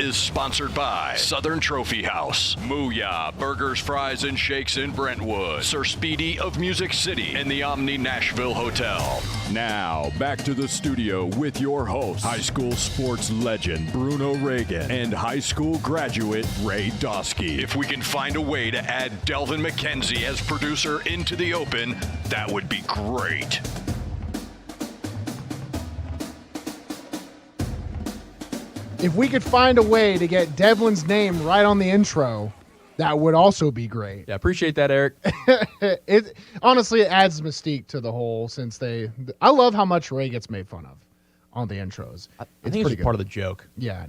Is sponsored by Southern Trophy House, Mooyah Burgers, Fries, and Shakes in Brentwood, Sir Speedy of Music City, and the Omni Nashville Hotel. Now, back to the studio with your host, high school sports legend Bruno Reagan and high school graduate Ray Dosky. If we can find a way to add Delvin McKenzie as producer into the open, that would be great. If we could find a way to get Devlin's name right on the intro, that would also be great. Yeah, appreciate that, Eric. It honestly, it adds mystique to the whole I love how much Ray gets made fun of on the intros. I think it's part of the joke. Yeah,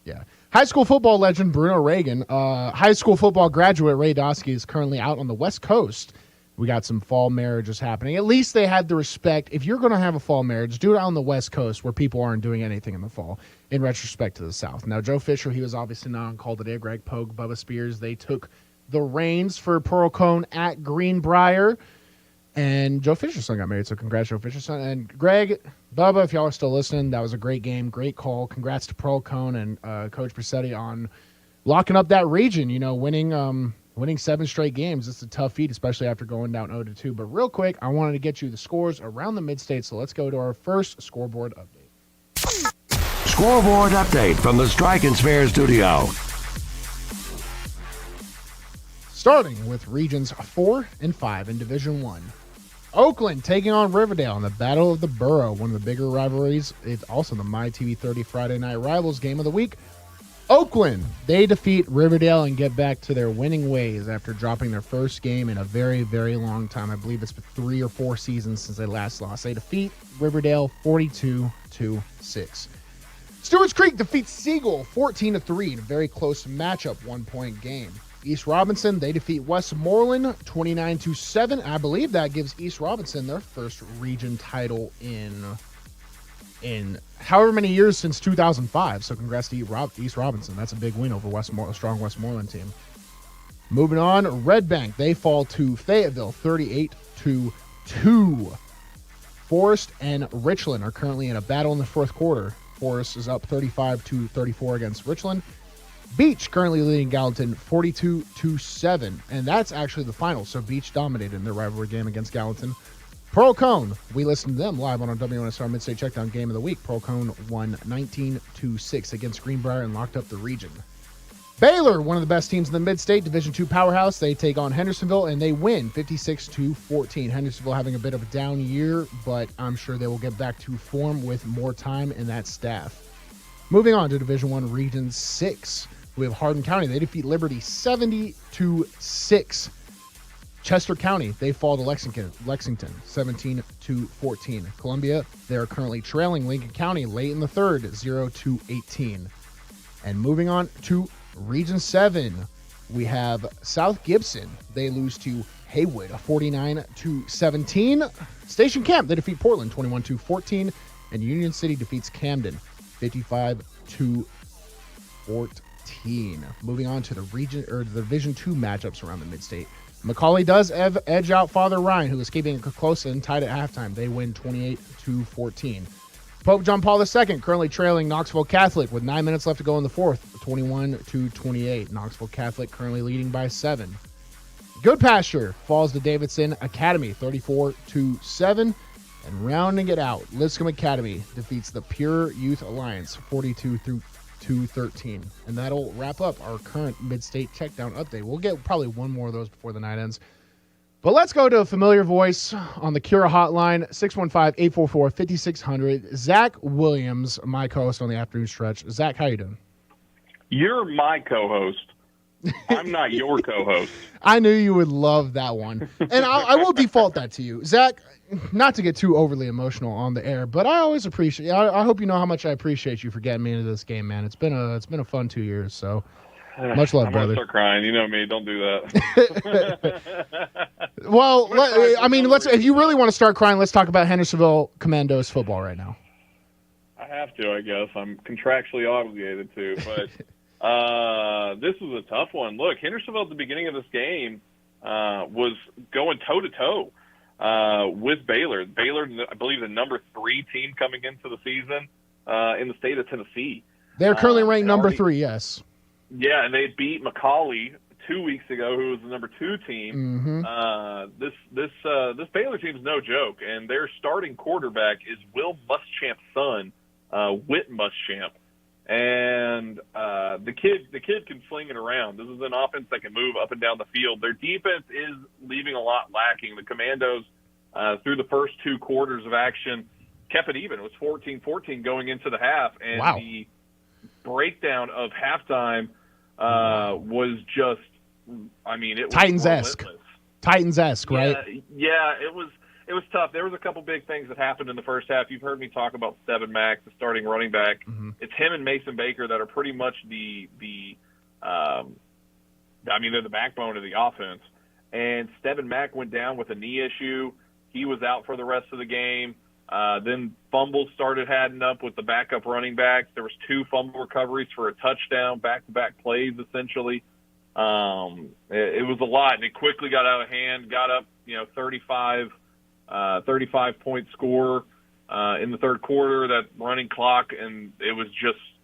yeah. High school football legend Bruno Reagan, high school football graduate Ray Dosky is currently out on the West Coast. We got some fall marriages happening. At least they had the respect. If you're going to have a fall marriage, do it out on the West Coast where people aren't doing anything in the fall, in retrospect to the South. Now, Joe Fisher, he was obviously not on call today. Greg Pogue, Bubba Spears, they took the reins for Pearl Cone at Greenbrier. And Joe Fisher's son got married, so congrats, Joe Fisher's son. And Greg, Bubba, if y'all are still listening, that was a great game, great call. Congrats to Pearl Cone and Coach Brisetti on locking up that region, winning 7 straight games. It's a tough feat, especially after going down 0-2. But real quick, I wanted to get you the scores around the mid-state, so let's go to our first scoreboard update. Scoreboard update from the Strike and Spare studio. Starting with regions 4 and 5 in Division 1. Oakland taking on Riverdale in the Battle of the Borough, one of the bigger rivalries. It's also the MyTV30 Friday Night Rivals game of the week. Oakland, they defeat Riverdale and get back to their winning ways after dropping their first game in a very, very long time. I believe it's been 3 or 4 seasons since they last lost. They defeat Riverdale 42-6. Stewart's Creek defeats Siegel 14-3 in a very close matchup, 1-point game. East Robinson, they defeat Westmoreland 29-7. I believe that gives East Robinson their first region title in however many years since 2005. So congrats to East Robinson. That's a big win over a strong Westmoreland team. Moving on, Red Bank, they fall to Fayetteville 38-2. Forest and Richland are currently in a battle in the fourth quarter. Forest is up 35-34 against Richland. Beach currently leading Gallatin 42-7, and that's actually the final. So Beach dominated in their rivalry game against Gallatin. Pearl Cone, we listened to them live on our WNSR Mid-State Checkdown Game of the Week. Pearl Cone won 19-6 against Greenbrier and locked up the region. Baylor, one of the best teams in the Mid-State, Division II powerhouse, they take on Hendersonville and they win 56-14. Hendersonville having a bit of a down year, but I'm sure they will get back to form with more time in that staff. Moving on to Division I Region 6, we have Hardin County. They defeat Liberty 70-6. Chester County, they fall to Lexington 17-14. Columbia, they're currently trailing Lincoln County late in the third, 0-18. And moving on to Region 7, we have South Gibson. They lose to Haywood 49-17. Station Camp, they defeat Portland 21-14. And Union City defeats Camden 55-14. Moving on to the Division II matchups around the Mid-State. McCauley does edge out Father Ryan, who is keeping it close and tied at halftime. They win 28-14. Pope John Paul II currently trailing Knoxville Catholic with 9 minutes left to go in the fourth, 21-28. Knoxville Catholic currently leading by 7. Good Pasture falls to Davidson Academy 34-7. And rounding it out, Lipscomb Academy defeats the Pure Youth Alliance 42-13. And that'll wrap up our current Mid-State Checkdown update. We'll get probably one more of those before the night ends. But let's go to a familiar voice on the Cura hotline, 615-844-5600. Zach Williams, my co-host on the afternoon stretch. Zach, how you doing? You're my co-host. I'm not your co-host. I knew you would love that one. And I will default that to you. Zach, not to get too overly emotional on the air, but I always appreciate I hope you know how much I appreciate you for getting me into this game, man. It's been a fun 2 years, so much love, brother. I'm going to start crying. You know me. Don't do that. Well, if you really want to start crying, let's talk about Hendersonville Commandos football right now. I have to, I guess. I'm contractually obligated to, but this was a tough one. Look, Hendersonville at the beginning of this game was going toe-to-toe with Baylor. Baylor, I believe, the number 3 team coming into the season in the state of Tennessee. They're currently ranked number already, 3, yes. Yeah, and they beat McCallie 2 weeks ago, who was the number 2 team. Mm-hmm. This Baylor team's no joke, and their starting quarterback is Will Muschamp's son, Whit Muschamp. And the kid can sling it around. This is an offense that can move up and down the field. Their defense is leaving a lot lacking. The Commandos, through the first 2 quarters of action, kept it even. It was 14-14 going into the half, and wow. The breakdown of halftime was just, I mean, it was Titans-esque. Titans-esque, right? Yeah, it was tough. There was a couple big things that happened in the first half. You've heard me talk about Steven Mack, the starting running back. Mm-hmm. It's him and Mason Baker that are pretty much they're the backbone of the offense. And Steven Mack went down with a knee issue. He was out for the rest of the game. Then fumbles started adding up with the backup running backs. There was 2 fumble recoveries for a touchdown, back-to-back plays essentially. It was a lot, and it quickly got out of hand, got up, 35-point score in the third quarter, that running clock, and it was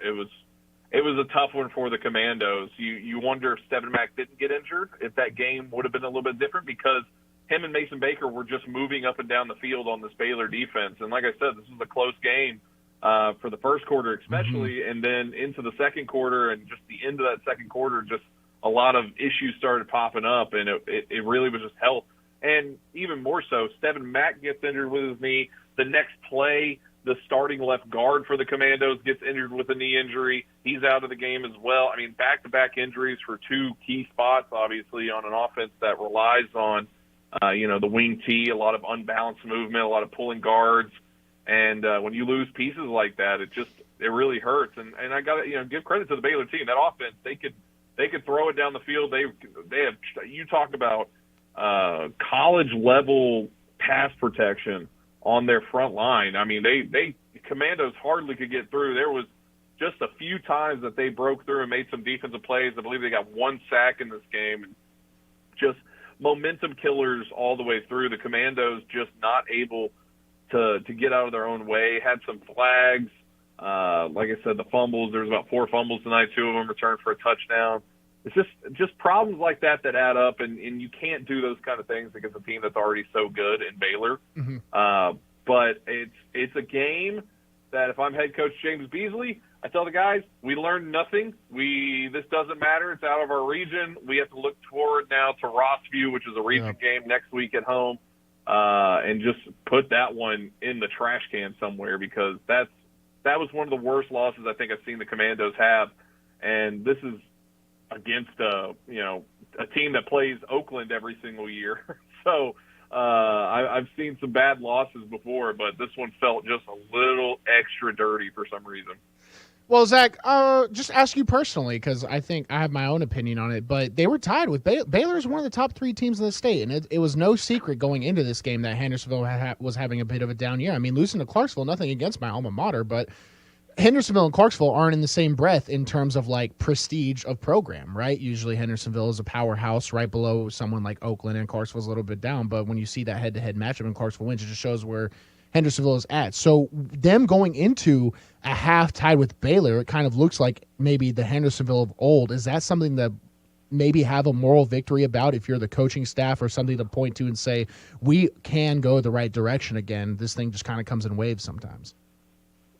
a tough one for the Commandos. You wonder if Steven Mack didn't get injured, if that game would have been a little bit different, because him and Mason Baker were just moving up and down the field on this Baylor defense. And like I said, this was a close game for the first quarter especially, and then into the second quarter, and just the end of that second quarter, just a lot of issues started popping up, and it really was just health. And even more so, Steven Mack gets injured with his knee. The next play, the starting left guard for the Commandos gets injured with a knee injury. He's out of the game as well. I mean, back-to-back injuries for 2 key spots, obviously, on an offense that relies on, the wing tee, a lot of unbalanced movement, a lot of pulling guards. And when you lose pieces like that, it really hurts. And I got to give credit to the Baylor team. That offense, they could throw it down the field. They have, you talk about college level pass protection on their front line. I mean, they Commandos hardly could get through. There was just a few times that they broke through and made some defensive plays. I believe they got 1 sack in this game, and just momentum killers all the way through. The Commandos just not able to get out of their own way. Had some flags. Like I said, the fumbles, there was about 4 fumbles tonight, 2 of them returned for a touchdown. It's just problems like that add up, and you can't do those kind of things against a team that's already so good in Baylor. Mm-hmm. But it's a game that if I'm head coach James Beasley, I tell the guys, we learned nothing. This doesn't matter. It's out of our region. We have to look toward now to Rossview, which is a region game next week at home, and just put that one in the trash can somewhere, because that was one of the worst losses I think I've seen the Commandos have. And this is against a team that plays Oakland every single year. So I've seen some bad losses before, but this one felt just a little extra dirty for some reason. Well, Zach, just ask you personally, because I think I have my own opinion on it, but they were tied with Baylor is one of the top 3 teams in the state, and it was no secret going into this game that Hendersonville was having a bit of a down year. I mean, losing to Clarksville, nothing against my alma mater, but Hendersonville and Clarksville aren't in the same breath in terms of like prestige of program, right? Usually Hendersonville is a powerhouse right below someone like Oakland, and Clarksville's a little bit down. But when you see that head-to-head matchup and Clarksville wins, it just shows where Hendersonville is at. So them going into a half tied with Baylor, it kind of looks like maybe the Hendersonville of old. Is that something that maybe have a moral victory about if you're the coaching staff, or something to point to and say, we can go the right direction again? This thing just kind of comes in waves sometimes.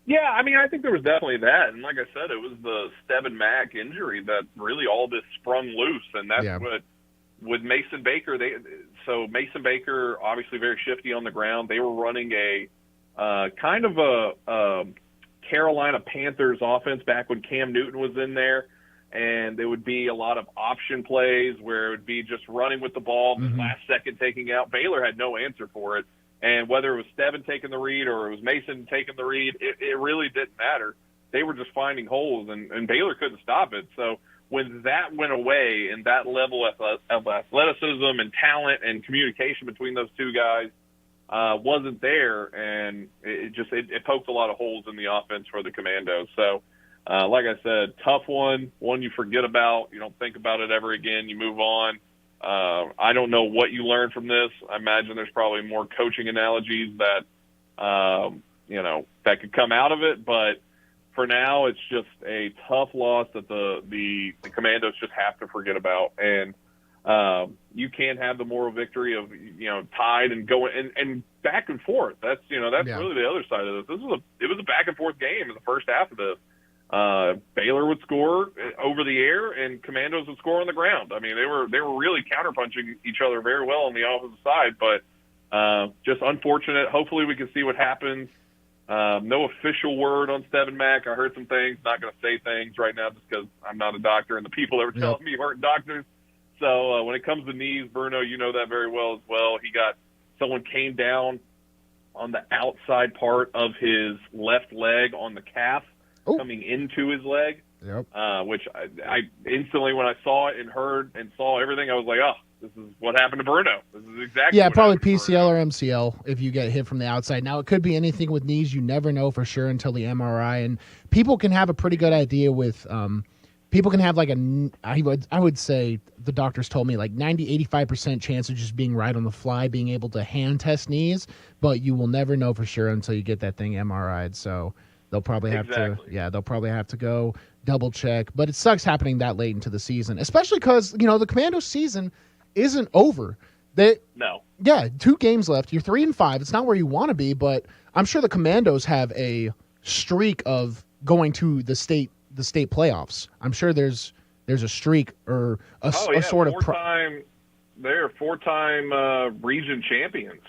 Yeah, I mean, I think there was definitely that. And like I said, it was the Steven Mack injury that really all this sprung loose. And that's what, with Mason Baker, so Mason Baker, obviously very shifty on the ground. They were running a kind of a Carolina Panthers offense back when Cam Newton was in there. And there would be a lot of option plays where it would be just running with the ball, last second taking out. Baylor had no answer for it. And whether it was Steven taking the read or it was Mason taking the read, it really didn't matter. They were just finding holes, and Baylor couldn't stop it. So when that went away, and that level of athleticism and talent and communication between those 2 guys wasn't there, and it poked a lot of holes in the offense for the Commandos. So, like I said, tough one you forget about. You don't think about it ever again. You move on. I don't know what you learned from this. I imagine there's probably more coaching analogies that, that could come out of it. But for now, it's just a tough loss that the Commandos just have to forget about. And you can't have the moral victory of, tied and going and back and forth. That's really the other side of this. It was a back and forth game in the first half of this. Baylor would score over the air and Commandos would score on the ground. I mean, they were really counterpunching each other very well on the offensive side, but just unfortunate. Hopefully we can see what happens. No official word on Steven Mack. I heard some things. Not going to say things right now just because I'm not a doctor, and the people that were telling me weren't doctors. So when it comes to knees, Bruno, you know that very well as well. Someone came down on the outside part of his left leg on the calf, coming into his leg. Yep. Which I instantly, when I saw it and heard and saw everything, I was like, oh, this is what happened to Bruno. This is exactly what probably happened to PCL Bruno. or MCL if you get hit from the outside. Now, it could be anything with knees. You never know for sure until the MRI. And people can have a pretty good idea with people can have like I would say the doctors told me like 90-85% chance of just being right on the fly, being able to hand test knees, but you will never know for sure until you get that thing MRI'd. So they'll probably have to go double check. But it sucks happening that late into the season, especially because the Commandos season isn't over. No. Yeah, 2 games left. You're 3-5. It's not where you want to be, but I'm sure the Commandos have a streak of going to the state playoffs. I'm sure there's a streak or a sort of they're 4-time region champions,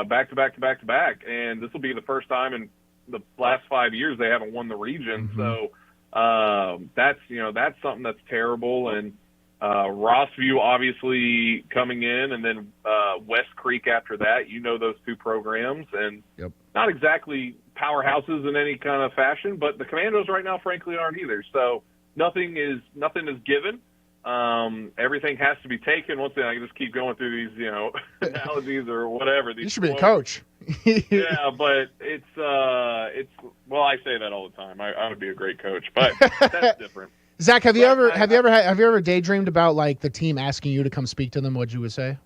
back to back, and this will be the first time in the last 5 years they haven't won the region. Mm-hmm. So that's something that's terrible. And Rossview obviously coming in, and then West Creek after that. Those 2 programs, and not exactly powerhouses in any kind of fashion, but the Commandos right now, frankly, aren't either. So nothing is given. Everything has to be taken. Once again, I can just keep going through these, analogies or whatever. You should be a coach. Yeah, but it's well, I say that all the time. I would be a great coach, but that's different. Zach, have you ever daydreamed about like the team asking you to come speak to them? What you would say?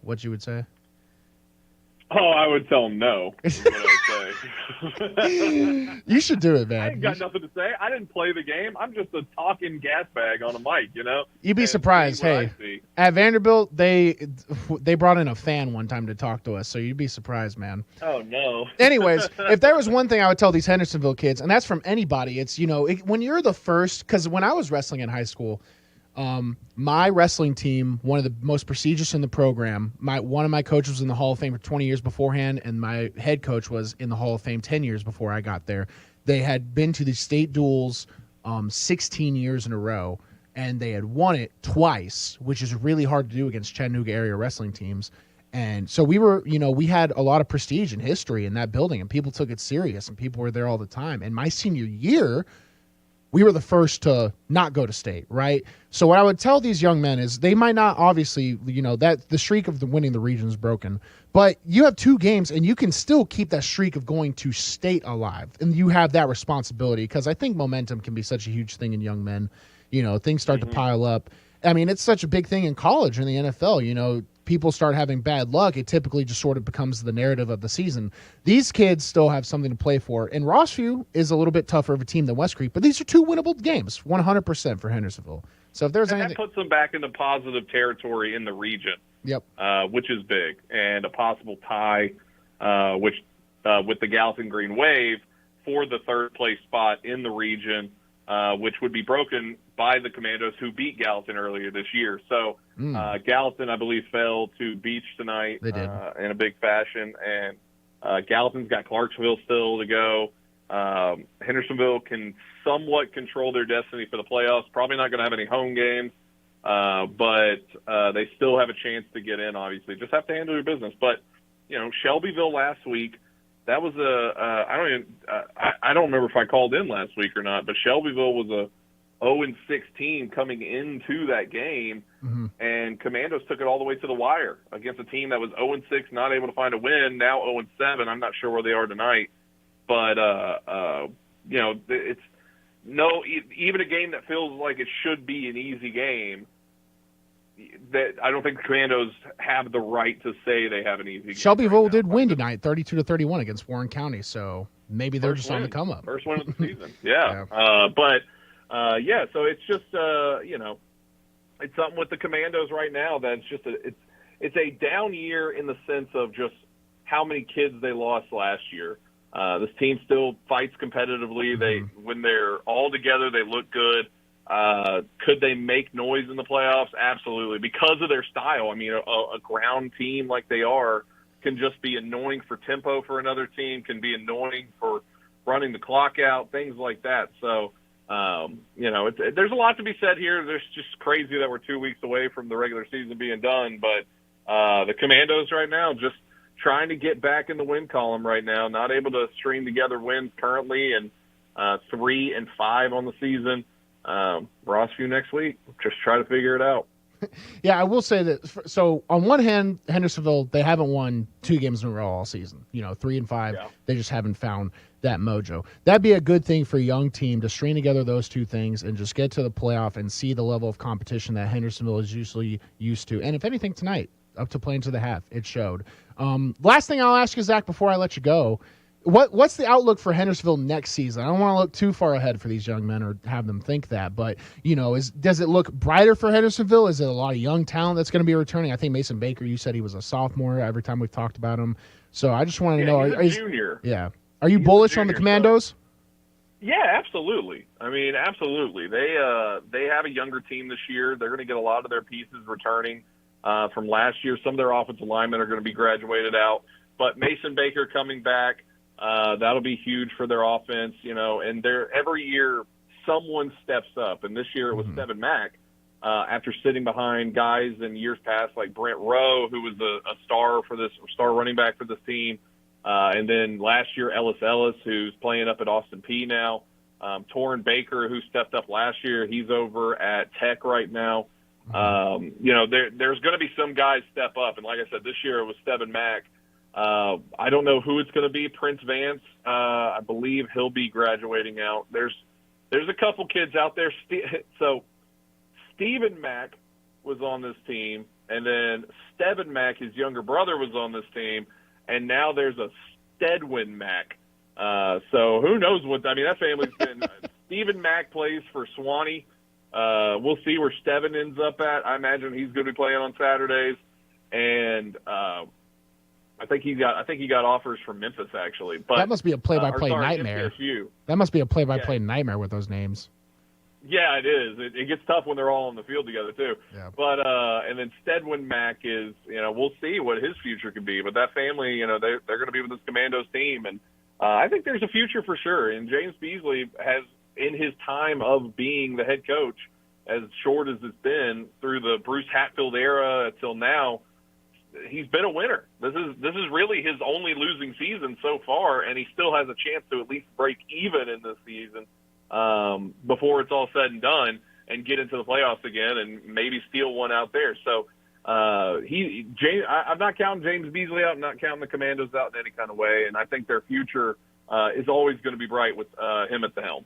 Oh, I would tell them no. Is what I would say. You should do it, man. I ain't got nothing to say. I didn't play the game. I'm just a talking gas bag on a mic, You'd be surprised. Hey, at Vanderbilt, they brought in a fan one time to talk to us, so you'd be surprised, man. Oh, no. Anyways, if there was one thing I would tell these Hendersonville kids, and that's from anybody, it's, when you're the first, because when I was wrestling in high school, my wrestling team, one of the most prestigious in the program, one of my coaches was in the Hall of Fame for 20 years beforehand, and my head coach was in the Hall of Fame 10 years before I got there. They had been to the state duels 16 years in a row, and they had won it twice, which is really hard to do against Chattanooga area wrestling teams. And so we had a lot of prestige and history in that building, and people took it serious, and people were there all the time. And my senior year, we were the first to not go to state, right? So what I would tell these young men is they might not, obviously, that the streak of winning the region is broken, but you have 2 games and you can still keep that streak of going to state alive. And you have that responsibility, because I think momentum can be such a huge thing in young men. Things start to pile up. I mean, it's such a big thing in college and the NFL, people start having bad luck. It typically just sort of becomes the narrative of the season. These kids still have something to play for. And Rossview is a little bit tougher of a team than West Creek, but these are 2 winnable games, 100% for Hendersonville. So if there's anything, that puts them back into positive territory in the region. Yep. Which is big, and a possible tie, with the Gallatin Green Wave for the 3rd place spot in the region, which would be broken by the Commandos, who beat Gallatin earlier this year. So Gallatin, I believe, fell to Beach tonight. They did. In a big fashion, and Gallatin's got Clarksville still to go. Hendersonville can somewhat control their destiny for the playoffs. Probably not going to have any home games, but they still have a chance to get in, obviously. Just have to handle their business. But, Shelbyville last week, that was I don't remember if I called in last week or not, but Shelbyville was a 0-16 coming into that game, and Commandos took it all the way to the wire against a team that was 0-6, not able to find a win, now 0-7. I'm not sure where they are tonight. But, it's even a game that feels like it should be an easy game, that I don't think the Commandos have the right to say they have an easy game. Shelbyville did win tonight, 32-31 against Warren County. So maybe they're just on the come up. First win of the season. Yeah. Yeah. So it's just it's something with the Commandos right now that's just it's a down year in the sense of just how many kids they lost last year. This team still fights competitively. When they're all together, they look good. Could they make noise in the playoffs? Absolutely, because of their style. I mean, a ground team like they are can just be annoying for tempo for another team, can be annoying for running the clock out, things like that. So, there's a lot to be said here. There's just crazy that we're 2 weeks away from the regular season being done. But the Commandos right now just trying to get back in the win column right now, not able to string together wins currently, and 3-5 on the season. Rossview next week. Just try to figure it out. Yeah, I will say that. So on one hand, Hendersonville, they haven't won 2 games in a row all season. 3-5. Yeah. They just haven't found that mojo. That'd be a good thing for a young team to string together those 2 things and just get to the playoff and see the level of competition that Hendersonville is usually used to. And if anything tonight, up to playing to the half, it showed. Last thing I'll ask you, Zach, before I let you go. What's the outlook for Hendersonville next season? I don't want to look too far ahead for these young men or have them think that, but does it look brighter for Hendersonville? Is it a lot of young talent that's going to be returning? I think Mason Baker, you said he was a sophomore every time we've talked about him. So I just wanted to know, he's a junior. Yeah, are you bullish on the Commandos? So. Yeah, absolutely. I mean, absolutely. They have a younger team this year. They're going to get a lot of their pieces returning from last year. Some of their offensive linemen are going to be graduated out, but Mason Baker coming back. That'll be huge for their offense, and every year someone steps up. And this year it was Steven Mack, after sitting behind guys in years past like Brent Rowe, who was a star running back for this team. And then last year, Ellis, who's playing up at Austin Peay now. Torrin Baker, who stepped up last year. He's over at Tech right now. There's going to be some guys step up. And like I said, this year it was Steven Mack. I don't know who it's going to be. Prince Vance, I believe he'll be graduating out. There's a couple kids out there. So Stephen Mack was on this team, and then Steven Mack, his younger brother, was on this team, and now there's a Stedwin Mack. So who knows that family's been. Stephen Mack plays for Swanee. We'll see where Steven ends up at. I imagine he's going to be playing on Saturdays, and I think he got offers from Memphis actually. But that must be a play-by-play nightmare. MTSU. That must be a play-by-play nightmare with those names. Yeah, it is. It gets tough when they're all on the field together too. Yeah. But and then Stedwin Mack is, we'll see what his future could be. But that family, they're going to be with this Commandos team, and I think there's a future for sure. And James Beasley has, in his time of being the head coach, as short as it's been through the Bruce Hatfield era till now, he's been a winner. This is really his only losing season so far, and he still has a chance to at least break even in this season before it's all said and done, and get into the playoffs again and maybe steal one out there. So I'm not counting James Beasley out. I'm not counting the Commandos out in any kind of way, and I think their future is always going to be bright with him at the helm.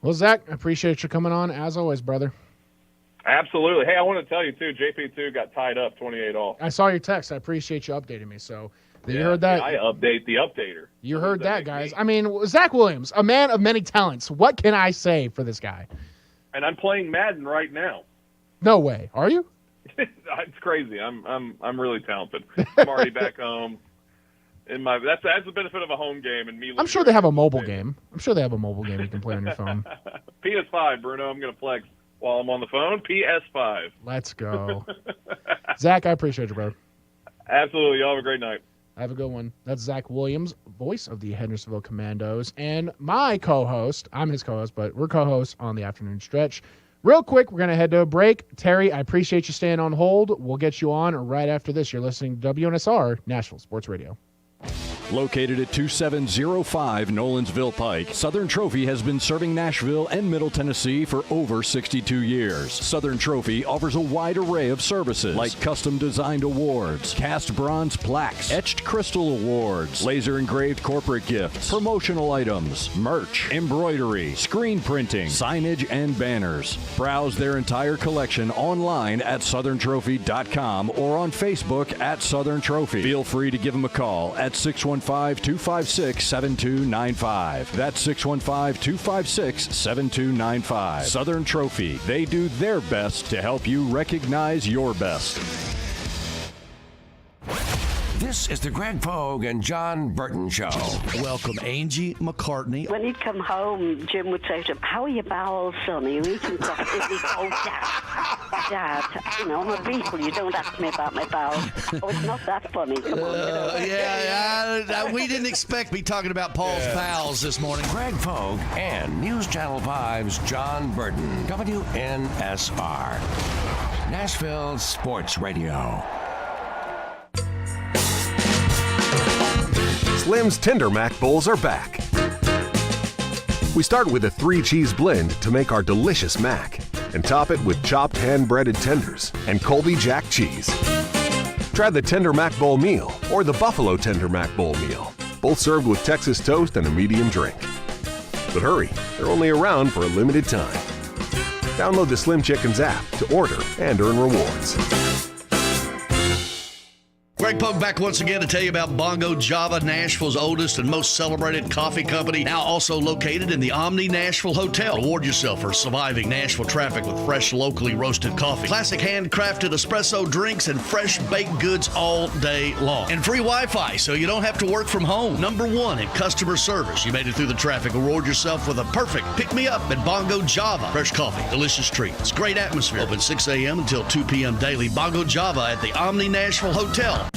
Well, Zach, I appreciate you coming on as always, brother. Absolutely. Hey, I want to tell you, too, JP2 got tied up 28-all. I saw your text. I appreciate you updating me. So you heard that? I update the updater. You heard that, guys. I mean, Zach Williams, a man of many talents. What can I say for this guy? And I'm playing Madden right now. No way. Are you? It's crazy. I'm really talented. I'm already back home. That's the benefit of a home game and me. I'm sure they have a mobile game. I'm sure they have a mobile game you can play on your phone. PS5, Bruno. I'm going to flex while I'm on the phone. PS5. Let's go. Zach, I appreciate you, bro. Absolutely. Y'all have a great night. Have a good one. That's Zach Williams, voice of the Hendersonville Commandos, and my co-host. I'm his co-host, but we're co-hosts on the afternoon stretch. Real quick, we're going to head to a break. Terry, I appreciate you staying on hold. We'll get you on right after this. You're listening to WNSR, Nashville Sports Radio. Located at 2705 Nolensville Pike, Southern Trophy has been serving Nashville and Middle Tennessee for over 62 years. Southern Trophy offers a wide array of services like custom-designed awards, cast bronze plaques, etched crystal awards, laser-engraved corporate gifts, promotional items, merch, embroidery, screen printing, signage, and banners. Browse their entire collection online at southerntrophy.com or on Facebook at Southern Trophy. Feel free to give them a call at 615 615-256-7295. That's 615-256-7295. Southern Trophy. They do their best to help you recognize your best. This is the Greg Pogue and John Burton Show. Welcome, Angie McCartney. When he'd come home, Jim would say to him, "How are your bowels, son? Are you eating properly?" He'd go, Dad, you know, I'm a beetle. You don't ask me about my bowels. Oh, it's not that funny. Come on. We didn't expect to be talking about Paul's bowels this morning. Greg Pogue and News Channel 5's John Burton. WNSR. Nashville Sports Radio. Slim's Tender Mac Bowls are back. We start with a 3-cheese blend to make our delicious mac and top it with chopped hand-breaded tenders and Colby Jack cheese. Try the Tender Mac Bowl meal or the Buffalo Tender Mac Bowl meal, both served with Texas toast and a medium drink. But hurry, they're only around for a limited time. Download the Slim Chickens app to order and earn rewards. Greg Pogue back once again to tell you about Bongo Java, Nashville's oldest and most celebrated coffee company, now also located in the Omni Nashville Hotel. Reward yourself for surviving Nashville traffic with fresh, locally roasted coffee, classic handcrafted espresso drinks, and fresh baked goods all day long. And free Wi-Fi, so you don't have to work from home. Number 1 in customer service. You made it through the traffic. Reward yourself with a perfect pick-me-up at Bongo Java. Fresh coffee, delicious treats, great atmosphere. Open 6 a.m. until 2 p.m. daily. Bongo Java at the Omni Nashville Hotel.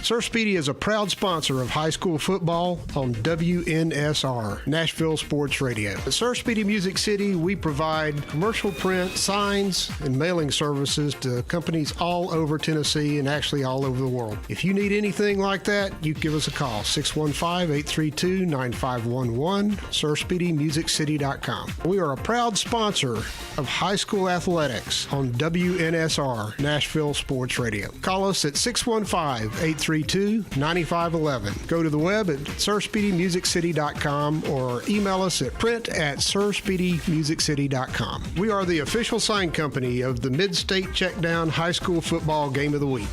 Sir Speedy is a proud sponsor of high school football on WNSR, Nashville Sports Radio. At Sir Speedy Music City, we provide commercial print, signs, and mailing services to companies all over Tennessee and actually all over the world. If you need anything like that, you give us a call, 615-832-9511, SirSpeedyMusicCity.com. We are a proud sponsor of high school athletics on WNSR, Nashville Sports Radio. Call us at 615-832-9511. Go to the web at SirSpeedyMusicCity.com or email us at print@SirSpeedyMusicCity.com. We are the official sign company of the Mid-State Checkdown High School Football Game of the Week.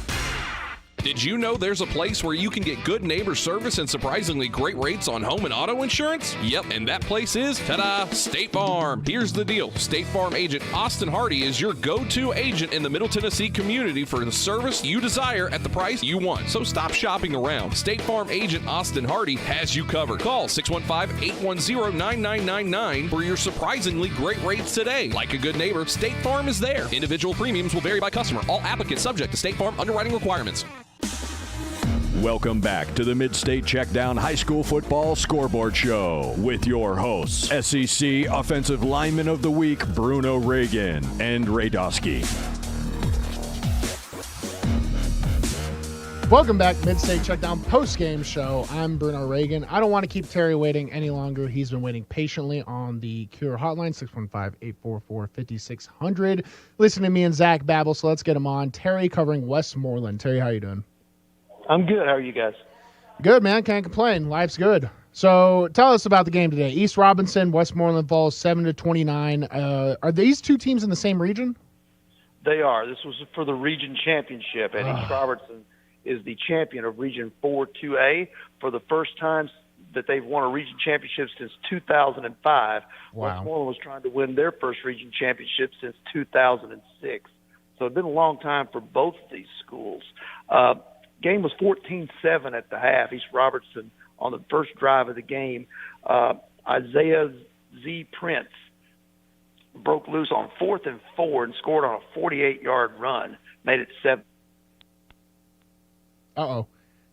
Did you know there's a place where you can get good neighbor service and surprisingly great rates on home and auto insurance? Yep, and that place is, ta-da, State Farm. Here's the deal. State Farm agent Austin Hardy is your go-to agent in the Middle Tennessee community for the service you desire at the price you want. So stop shopping around. State Farm agent Austin Hardy has you covered. Call 615-810-9999 for your surprisingly great rates today. Like a good neighbor, State Farm is there. Individual premiums will vary by customer. All applicants subject to State Farm underwriting requirements. Welcome back to the Mid-State Checkdown High School Football Scoreboard Show with your hosts, SEC Offensive Lineman of the Week, Bruno Reagan and Ray Dosky. Welcome back, Mid-State Checkdown post-game show. I'm Bruno Reagan. I don't want to keep Terry waiting any longer. He's been waiting patiently on the Cure hotline, 615-844-5600. Listen to me and Zach babble, so let's get him on. Terry covering Westmoreland. Terry, how you doing? I'm good. How are you guys? Good, man. Can't complain. Life's good. So tell us about the game today. East Robinson, Westmoreland falls 7-29. Are these two teams in the same region? They are. This was for the region championship, and East Robertson is the champion of Region 4-2A for the first time that they've won a region championship since 2005. Wow. Westmoreland was trying to win their first region championship since 2006. So it's been a long time for both of these schools. Game was 14-7 at the half. East Robertson on the first drive of the game. Isaiah Z. Prince broke loose on 4th and 4 and scored on a 48-yard run, made it 7. Uh-oh.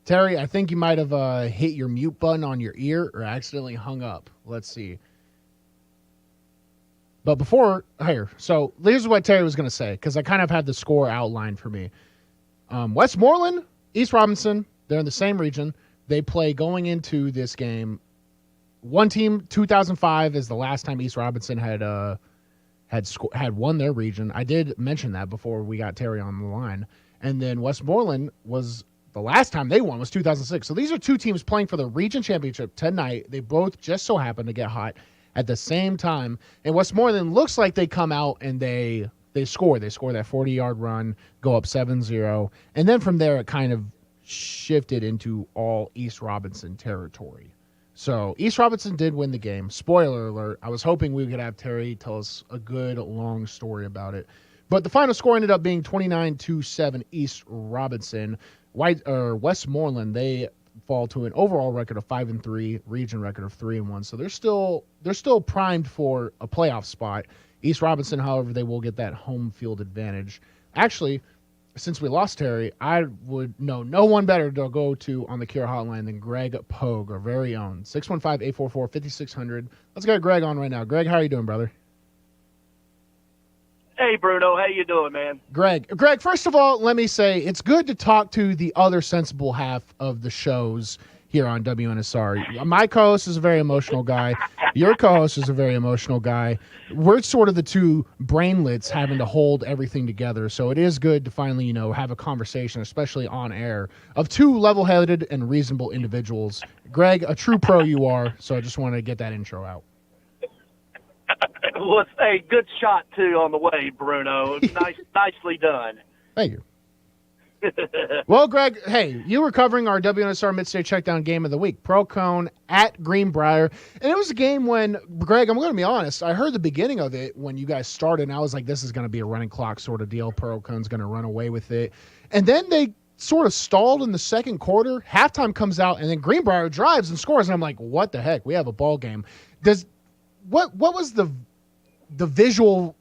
Terry, I think you might have hit your mute button on your ear or accidentally hung up. Let's see. But before, so here's what Terry was going to say, because I kind of had the score outlined for me. Westmoreland, East Robinson, they're in the same region. They play going into this game. One team, 2005 is the last time East Robinson had won their region. I did mention that before we got Terry on the line. And then Westmoreland was the last time they won was 2006. So these are two teams playing for the region championship tonight. They both just so happen to get hot at the same time. And Westmoreland looks like they come out and they score. They score that 40-yard run, go up 7-0. And then from there, it kind of shifted into all East Robinson territory. So East Robinson did win the game. Spoiler alert. I was hoping we could have Terry tell us a good, long story about it. But the final score ended up being 29-7 East Robinson. Westmoreland, they fall to an overall record of 5-3, region record of 3-1. So they're still primed for a playoff spot. East Robinson, however, they will get that home field advantage. Actually, since we lost Terry, I would know no one better to go to on the Cure Hotline than Greg Pogue, our very own. 615-844-5600. Let's get Greg on right now. Greg, how are you doing, brother? Hey, Bruno. How you doing, man? Greg, first of all, let me say it's good to talk to the other sensible half of the shows here on WNSR. My co-host is a very emotional guy. Your co-host is a very emotional guy. We're sort of the two brainlets having to hold everything together. So it is good to finally, have a conversation, especially on air, of two level-headed and reasonable individuals. Greg, a true pro you are, so I just wanted to get that intro out. Well, hey, good shot, too, on the way, Bruno. Nicely done. Thank you. Well, Greg, hey, you were covering our WNSR Mid-State Checkdown game of the week, Pro Cone at Greenbrier. And it was a game when, Greg, I'm going to be honest, I heard the beginning of it when you guys started, and I was like, this is going to be a running clock sort of deal. Pro Cone's going to run away with it. And then they sort of stalled in the second quarter. Halftime comes out, and then Greenbrier drives and scores. And I'm like, what the heck? We have a ball game. What was the visual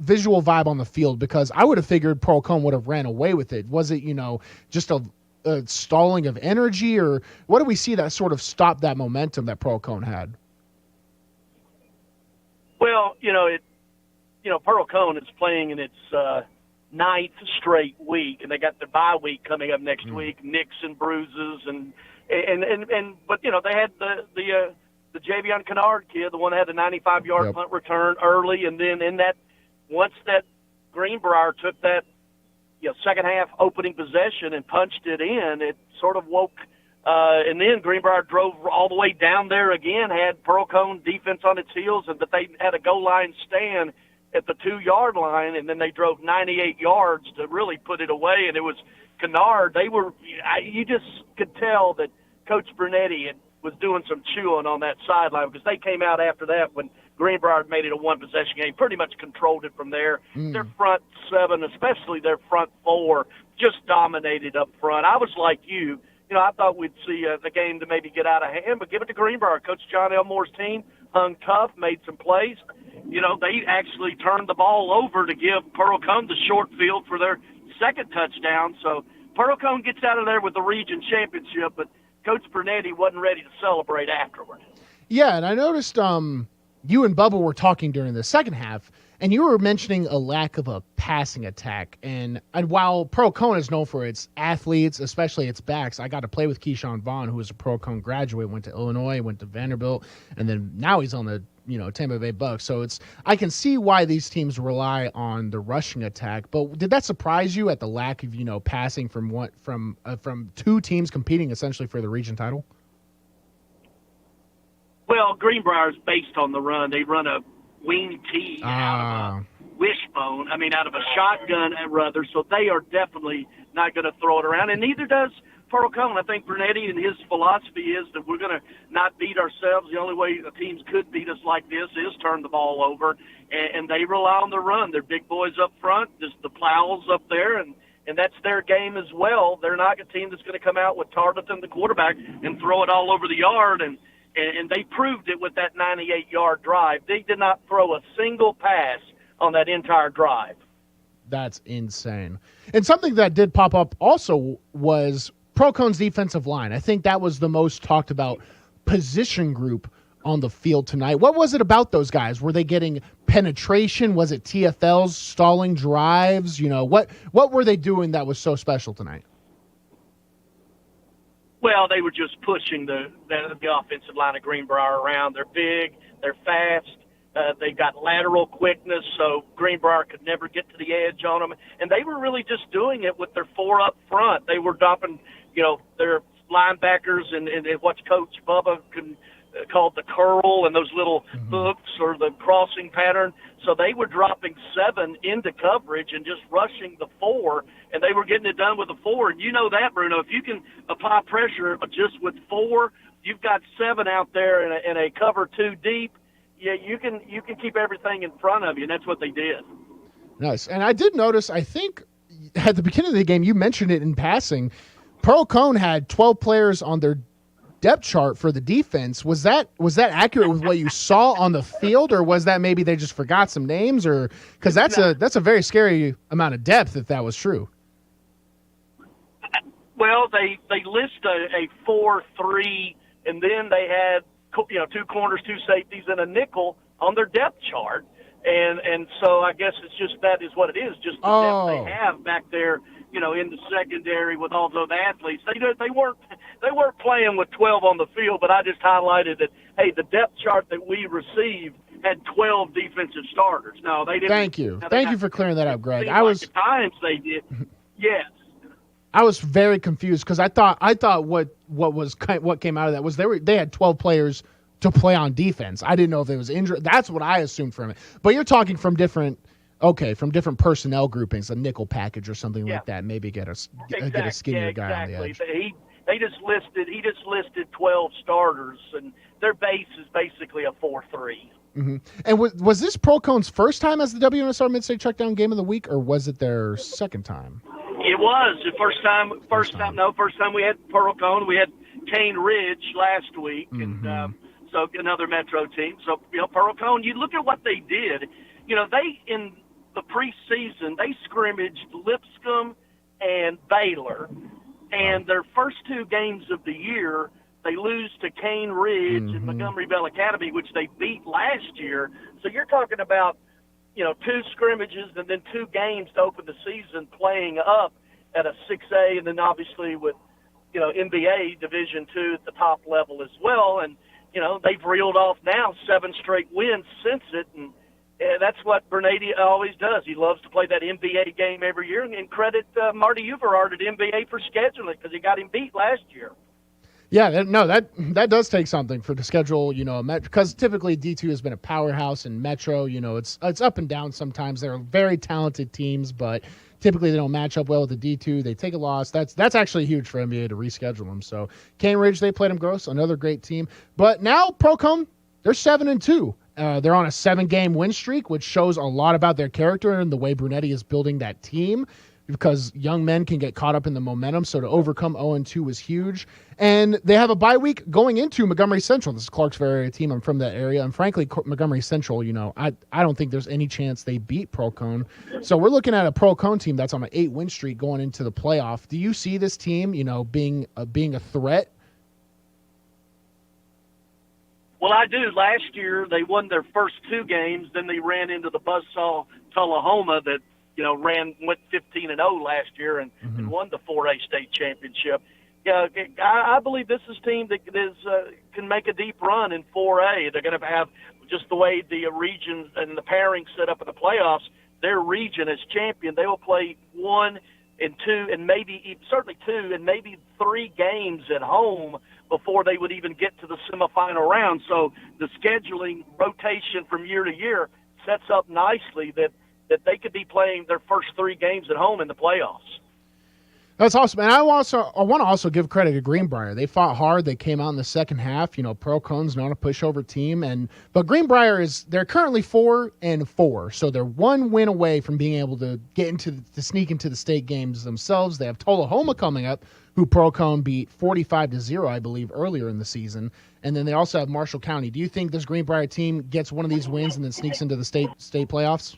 vibe on the field? Because I would have figured Pearl Cone would have ran away with it. Was it, just a stalling of energy, or what do we see that sort of stopped that momentum that Pearl Cone had? Well, Pearl Cone is playing in its ninth straight week, and they got their bye week coming up next week, nicks and bruises, but they had the Javion Kennard kid, the one that had the 95-yard punt return early, and then once that Greenbrier took that second half opening possession and punched it in, it sort of woke. And then Greenbrier drove all the way down there again, had Pearl Cone defense on its heels, but they had a goal line stand at the 2-yard line, and then they drove 98 yards to really put it away. And it was Kennard. You just could tell that Coach Brunetti was doing some chewing on that sideline, because they came out after that when Greenbrier made it a one-possession game, pretty much controlled it from there. Their front seven, especially their front four, just dominated up front. I was like you. I thought we'd see the game to maybe get out of hand, but give it to Greenbrier. Coach John Elmore's team hung tough, made some plays. They actually turned the ball over to give Pearl Cone the short field for their second touchdown. So Pearl Cone gets out of there with the region championship, but Coach Brunetti wasn't ready to celebrate afterward. Yeah, and I noticed you and Bubba were talking during the second half, and you were mentioning a lack of a passing attack. And while Pearl Cone is known for its athletes, especially its backs, I got to play with Keyshawn Vaughn, who was a Pearl Cone graduate, went to Illinois, went to Vanderbilt, and then now he's on the Tampa Bay Bucks. So I can see why these teams rely on the rushing attack. But did that surprise you at the lack of passing from two teams competing essentially for the region title? Well, Greenbrier is based on the run. They run a wing tee out of a wishbone. Out of a shotgun, rather. So they are definitely not going to throw it around, and neither does Pearl Cone. I think Brunetti and his philosophy is that we're going to not beat ourselves. The only way the teams could beat us like this is turn the ball over, and they rely on the run. They're big boys up front, just the plows up there, and that's their game as well. They're not a team that's going to come out with Tarleton, the quarterback, and throw it all over the yard, and they proved it with that 98-yard drive. They did not throw a single pass on that entire drive. That's insane. And something that did pop up also was Pearl Cone's defensive line. I think that was the most talked about position group on the field tonight. What was it about those guys? Were they getting penetration? Was it TFLs, stalling drives? What were they doing that was so special tonight? Well, they were just pushing the offensive line of Greenbrier around. They're big, they're fast, they've got lateral quickness, so Greenbrier could never get to the edge on them. And they were really just doing it with their four up front. They were dropping, their linebackers and what Coach Bubba called the curl and those little hooks or the crossing pattern. So they were dropping 7 into coverage and just rushing the 4, and they were getting it done with the 4. And you know that, Bruno, if you can apply pressure just with 4, you've got 7 out there in a cover 2 deep. Yeah, you can keep everything in front of you, and that's what they did. Nice. And I did notice, I think at the beginning of the game, you mentioned it in passing, Pearl Cone had 12 players on their depth chart for the defense. Was that accurate with what you saw on the field, or was that maybe they just forgot some names? Or because that's a very scary amount of depth if that was true. Well, they list a 4-3, and then they had 2 corners, 2 safeties, and a nickel on their depth chart. And so I guess it's just that is what it is, just the depth they have back there, in the secondary with all those athletes. They weren't playing with 12 on the field, but I just highlighted that, hey, the depth chart that we received had 12 defensive starters. No, they didn't. Thank you. Thank you for clearing that up, Greg. At times they did. Yes. I was very confused because I thought what came out of that was they had 12 players to play on defense. I didn't know if it was injured. That's what I assumed from it. But you're talking from different personnel groupings, a nickel package or something like that. Maybe get a skinnier guy on the edge. He just listed 12 starters, and their base is basically a 4-3. Mm-hmm. And was this Pearl Cone's first time as the WNSR Mid-State Checkdown Game of the Week, or was it their second time? It was the first time we had Pearl Cone. We had Cane Ridge last week, and so another Metro team. So, Pearl Cone, you look at what they did. They, in the preseason, they scrimmaged Lipscomb and Baylor. And their first 2 games of the year, they lose to Cane Ridge and Montgomery Bell Academy, which they beat last year. So you're talking about, 2 scrimmages and then 2 games to open the season playing up at a 6A, and then obviously with, NBA Division II at the top level as well. And, they've reeled off now 7 straight wins since it, and that's what Bernady always does. He loves to play that NBA game every year, and credit Marty Uverard at NBA for scheduling because he got him beat last year. Yeah, that does take something for the schedule, because typically D2 has been a powerhouse in Metro. It's up and down sometimes. They're very talented teams, but typically they don't match up well with the D2. They take a loss. That's actually huge for NBA to reschedule them. So Cane Ridge, they played them gross, another great team. But now Procom, they're 7-2. They're on a 7-game win streak, which shows a lot about their character and the way Brunetti is building that team, because young men can get caught up in the momentum. So to overcome 0-2 was huge. And they have a bye week going into Montgomery Central. This is Clarksville area team. I'm from that area. And frankly, Montgomery Central, I don't think there's any chance they beat Pearl Cone. So we're looking at a Pearl Cone team that's on an 8-win streak going into the playoff. Do you see this team, being a threat? Well, I do. Last year, they won their first 2 games. Then they ran into the buzzsaw Tullahoma that, went 15-0 last year and won the 4A state championship. Yeah, I believe this is a team that can make a deep run in 4A. They're going to have just the way the region and the pairing set up in the playoffs. Their region as champion, they will play 1 and 2 and certainly 2 and maybe 3 games at home before they would even get to the semifinal round. So the scheduling rotation from year to year sets up nicely that they could be playing their first 3 games at home in the playoffs. That's awesome. And I want to also give credit to Greenbrier. They fought hard. They came out in the second half. Pearl Cone's not a pushover team. But Greenbrier they're currently 4-4. So they're 1 win away from being able to to sneak into the state games themselves. They have Tullahoma coming up, who Pearl Cone beat 45-0, I believe, earlier in the season. And then they also have Marshall County. Do you think this Greenbrier team gets one of these wins and then sneaks into the state playoffs?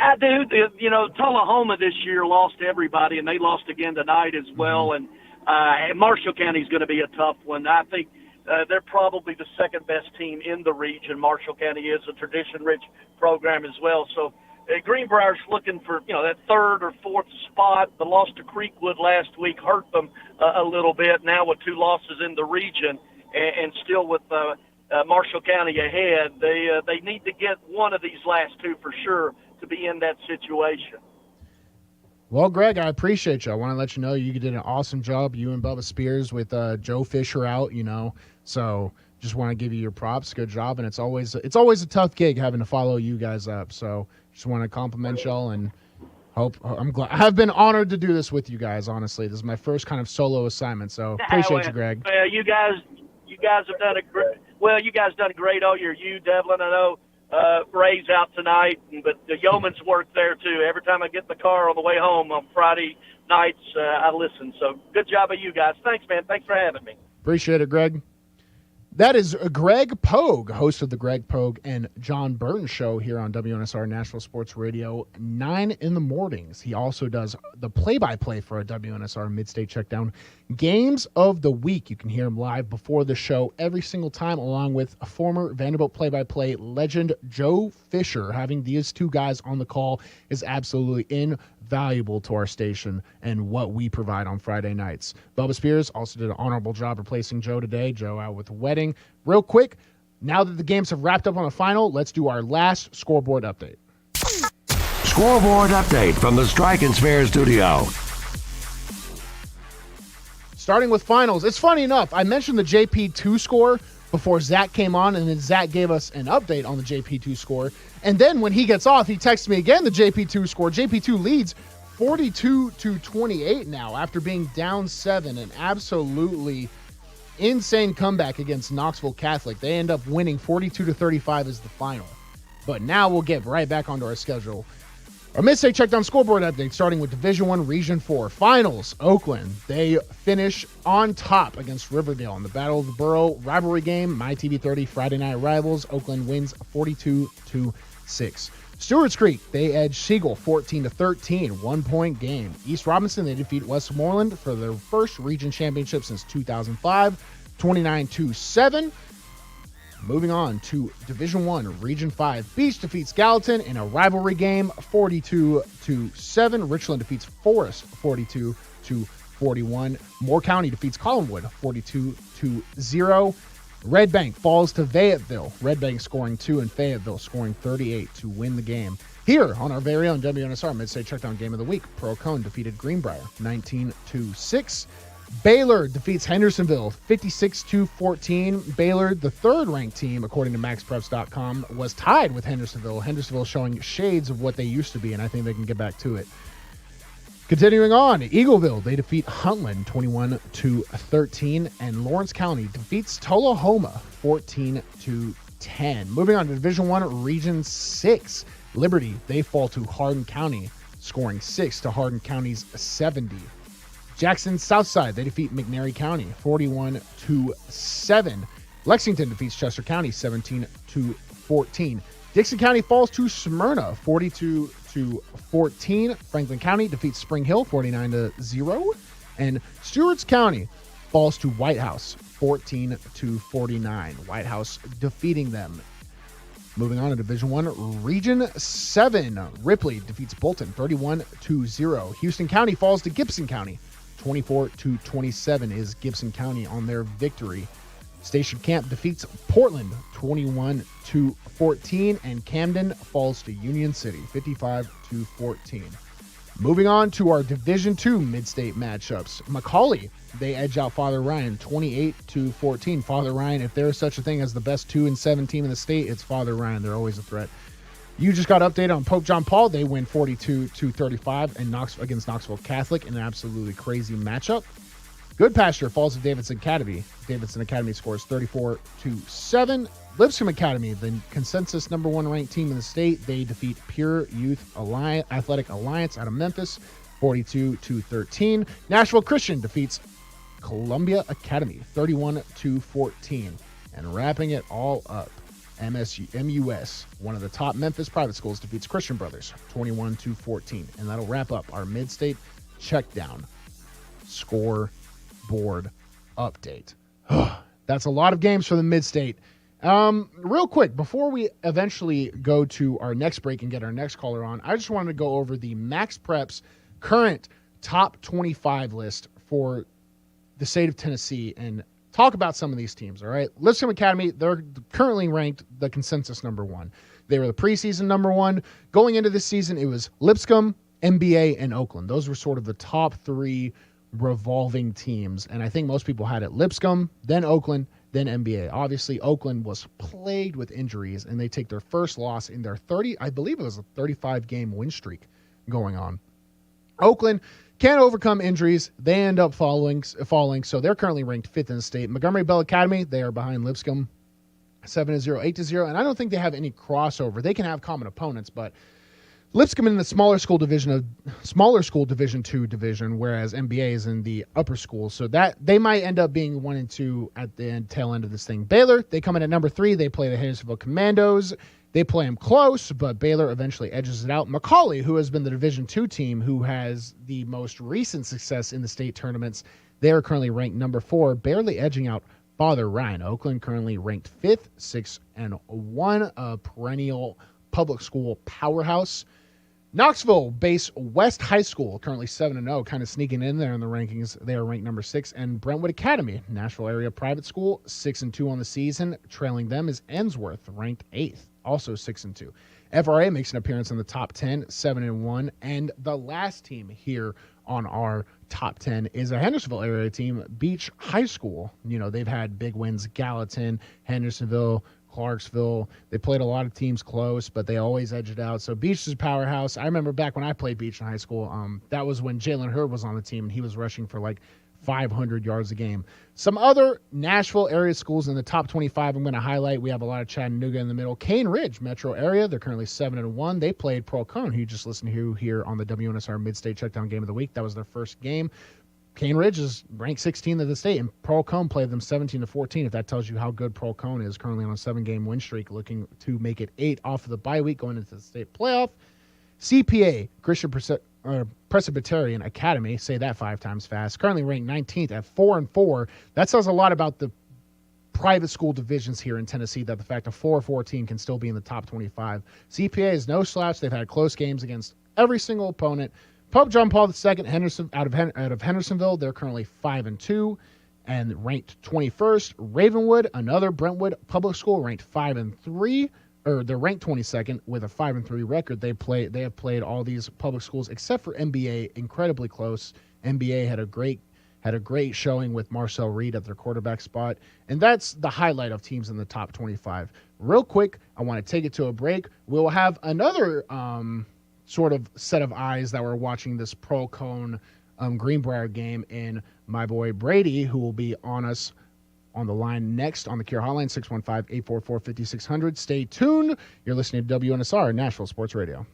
I do. Tullahoma this year lost everybody, and they lost again tonight as well. And Marshall County is going to be a tough one. I think they're probably the second best team in the region. Marshall County is a tradition-rich program as well. So Greenbrier's looking for that 3rd or 4th spot. The loss to Creekwood last week hurt them a little bit. Now with 2 losses in the region, and still with Marshall County ahead, they need to get one of these last 2 for sure to be in that situation. Well, Greg, I appreciate you. I want to let you know you did an awesome job, you and Bubba Spears, with Joe Fisher out, So just want to give you your props. Good job. And it's always a tough gig having to follow you guys up. So just want to compliment y'all and I'm glad. I've been honored to do this with you guys, honestly. This is my first kind of solo assignment. So appreciate you, Greg. Well, you guys have done you guys done great all year. You, Devlin, I know. Ray's out tonight, but the yeoman's work there too. Every time I get in the car on the way home on Friday nights, I listen. So good job of you guys. Thanks, man. Thanks for having me. Appreciate it, Greg. That is Greg Pogue, host of the Greg Pogue and John Burton Show here on WNSR Nashville Sports Radio, 9 in the mornings. He also does the play-by-play for a WNSR Mid-State Checkdown Games of the Week. You can hear him live before the show every single time, along with a former Vanderbilt play-by-play legend, Joe Fisher. Having these two guys on the call is absolutely invaluable to our station and what we provide on Friday nights. Bubba Spears also did an honorable job replacing Joe today. Joe out with a wedding. Real quick, now that the games have wrapped up on the final, let's do our last scoreboard update. Scoreboard update from the Strike and Spare studio. Starting with finals, it's funny enough, I mentioned the JP2 score before Zach came on, and then Zach gave us an update on the JP2 score. And then when he gets off, he texts me again the JP2 score. JP2 leads 42-28 now after being down 7. An absolutely insane comeback against Knoxville Catholic. They end up winning 42-35 as the final. But now we'll get right back onto our schedule. Our Mid-State Checkdown scoreboard update, starting with Division I Region 4. Finals, Oakland. They finish on top against Riverdale in the Battle of the Borough rivalry game. MyTV 30 Friday Night Rivals. Oakland wins 42-6. Stewart's Creek, they edge Siegel 14-13, 1-point game. East Robinson, they defeat Westmoreland for their first region championship since 2005, 29-7. Moving on to Division I, Region 5. Beach defeats Gallatin in a rivalry game, 42-7. Richland defeats Forest, 42-41. Moore County defeats Collinwood, 42-0. Red Bank falls to Fayetteville. Red Bank scoring 2 and Fayetteville scoring 38 to win the game. Here on our very own WNSR Mid-State Checkdown Game of the Week, Pearl Cone defeated Greenbrier, 19-6. Baylor defeats Hendersonville 56-14. Baylor, the third-ranked team, according to MaxPreps.com, was tied with Hendersonville. Hendersonville showing shades of what they used to be, and I think they can get back to it. Continuing on, Eagleville, they defeat Huntland 21-13, and Lawrence County defeats Tullahoma 14-10. Moving on to Division I, Region 6. Liberty, they fall to Hardin County, scoring 6 to Hardin County's 70. Jackson Southside, they defeat McNairy County 41-7. Lexington defeats Chester County 17-14. Dixon County falls to Smyrna 42-14. Franklin County defeats Spring Hill 49-0. And Stewart's County falls to White House 14-49. White House defeating them. Moving on to Division I, Region 7. Ripley defeats Bolton 31-0. Houston County falls to Gibson County 24-27 is Gibson County on their victory. Station Camp defeats Portland 21-14, and Camden falls to Union City 55-14. Moving on to our Division II mid-state matchups. McCauley, they edge out Father Ryan 28-14. Father Ryan, if there is such a thing as the best 2-7 team in the state, it's Father Ryan. They're always a threat. You just got updated on Pope John Paul. They win 42-35 against Knoxville Catholic in an absolutely crazy matchup. Good Pasture falls to Davidson Academy. Davidson Academy scores 34-7. Lipscomb Academy, the consensus #1 ranked team in the state, they defeat Pure Youth Athletic Alliance out of Memphis 42-13. Nashville Christian defeats Columbia Academy 31-14. And wrapping it all up, MUS, one of the top Memphis private schools, defeats Christian Brothers 21-14. And that'll wrap up our mid-state checkdown scoreboard update. That's a lot of games for the mid-state. Real quick, before we eventually go to our next break and get our next caller on, I just wanted to go over the Max Preps current top 25 list for the state of Tennessee and talk about some of these teams, all right? Lipscomb Academy, they're currently ranked the consensus #1. They were the preseason #1. Going into this season, it was Lipscomb, MBA, and Oakland. Those were sort of the top 3 revolving teams. And I think most people had it Lipscomb, then Oakland, then MBA. Obviously, Oakland was plagued with injuries, and they take their first loss in their 35-game win streak going on. Oakland can't overcome injuries. They end up falling, so they're currently ranked 5th in the state. Montgomery Bell Academy, they are behind Lipscomb 7-0, 8-0, and I don't think they have any crossover. They can have common opponents, but Lipscomb in the smaller school Division 2 division, whereas MBA is in the upper school. So that they might end up being 1 and 2 at the tail end of this thing. Baylor, they come in at number 3. They play the Hendersonville Commandos. They play them close, but Baylor eventually edges it out. Macaulay, who has been the Division 2 team, who has the most recent success in the state tournaments, they are currently ranked number 4, barely edging out Father Ryan. Oakland currently ranked 5th, 6-1, a perennial public school powerhouse. Knoxville Base West High School, currently 7-0, kind of sneaking in there in the rankings. They are ranked number 6. And Brentwood Academy, Nashville area private school, 6-2 on the season. Trailing them is Ensworth, ranked 8th, also 6-2. FRA makes an appearance in the top 10, 7-1. And the last team here on our top 10 is a Hendersonville area team, Beach High School. You know, they've had big wins, Gallatin, Hendersonville, Clarksville. They played a lot of teams close, but they always edge it out. So Beach is a powerhouse. I remember back when I played Beach in high school, that was when Jalen Hurd was on the team, and he was rushing for like 500 yards a game. Some other Nashville area schools in the top 25 I'm going to highlight. We have a lot of Chattanooga in the middle. Cane Ridge metro area, they're currently 7-1. They played Pearl Cone, who you just listened to here on the WNSR Mid-State Checkdown Game of the Week. That was their first game. Cane Ridge is ranked 16th of the state, and Pearl Cone played them 17-14. If that tells you how good Pearl Cone is, currently on a 7-game win streak, looking to make it 8 off of the bye week going into the state playoff. CPA, Christian Presbyterian Academy, say that 5 times fast, currently ranked 19th at 4-4. That says a lot about the private school divisions here in Tennessee, that the fact a 4-4 team can still be in the top 25. CPA is no slouch. They've had close games against every single opponent. Pope John Paul II, out of Hendersonville, they're currently 5-2 and ranked 21st. Ravenwood, another Brentwood public school, ranked 5-3, or they're ranked 22nd with a 5-3 record. They have played all these public schools except for MBA, incredibly close. MBA had a great showing with Marcel Reed at their quarterback spot, and that's the highlight of teams in the top 25. Real quick, I want to take it to a break. We'll have another sort of set of eyes that were watching this Pearl Cone Greenbrier game in my boy Brady, who will be on us on the line next on the Cure Hotline, 615-844-5600. Stay tuned. You're listening to WNSR, Nashville Sports Radio.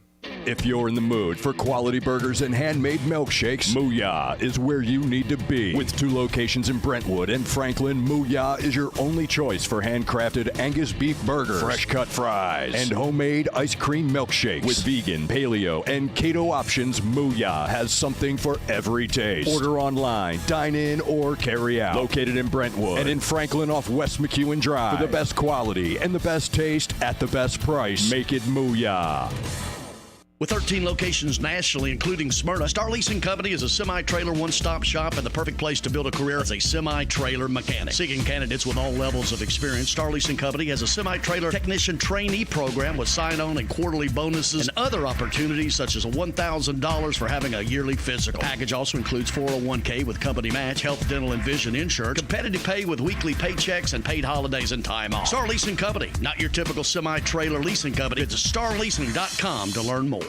If you're in the mood for quality burgers and handmade milkshakes, Mooyah is where you need to be. With 2 locations in Brentwood and Franklin, Mooyah is your only choice for handcrafted Angus beef burgers, fresh cut fries, and homemade ice cream milkshakes. With vegan, paleo, and keto options, Mooyah has something for every taste. Order online, dine in, or carry out. Located in Brentwood and in Franklin off West McEwen Drive. For the best quality and the best taste at the best price, make it Mooyah. With 13 locations nationally, including Smyrna, Star Leasing Company is a semi-trailer one-stop shop and the perfect place to build a career as a semi-trailer mechanic. Seeking candidates with all levels of experience, Star Leasing Company has a semi-trailer technician trainee program with sign-on and quarterly bonuses and other opportunities such as $1,000 for having a yearly physical. The package also includes 401k with company match, health, dental, and vision insurance, competitive pay with weekly paychecks, and paid holidays and time off. Star Leasing Company, not your typical semi-trailer leasing company. Visit starleasing.com to learn more.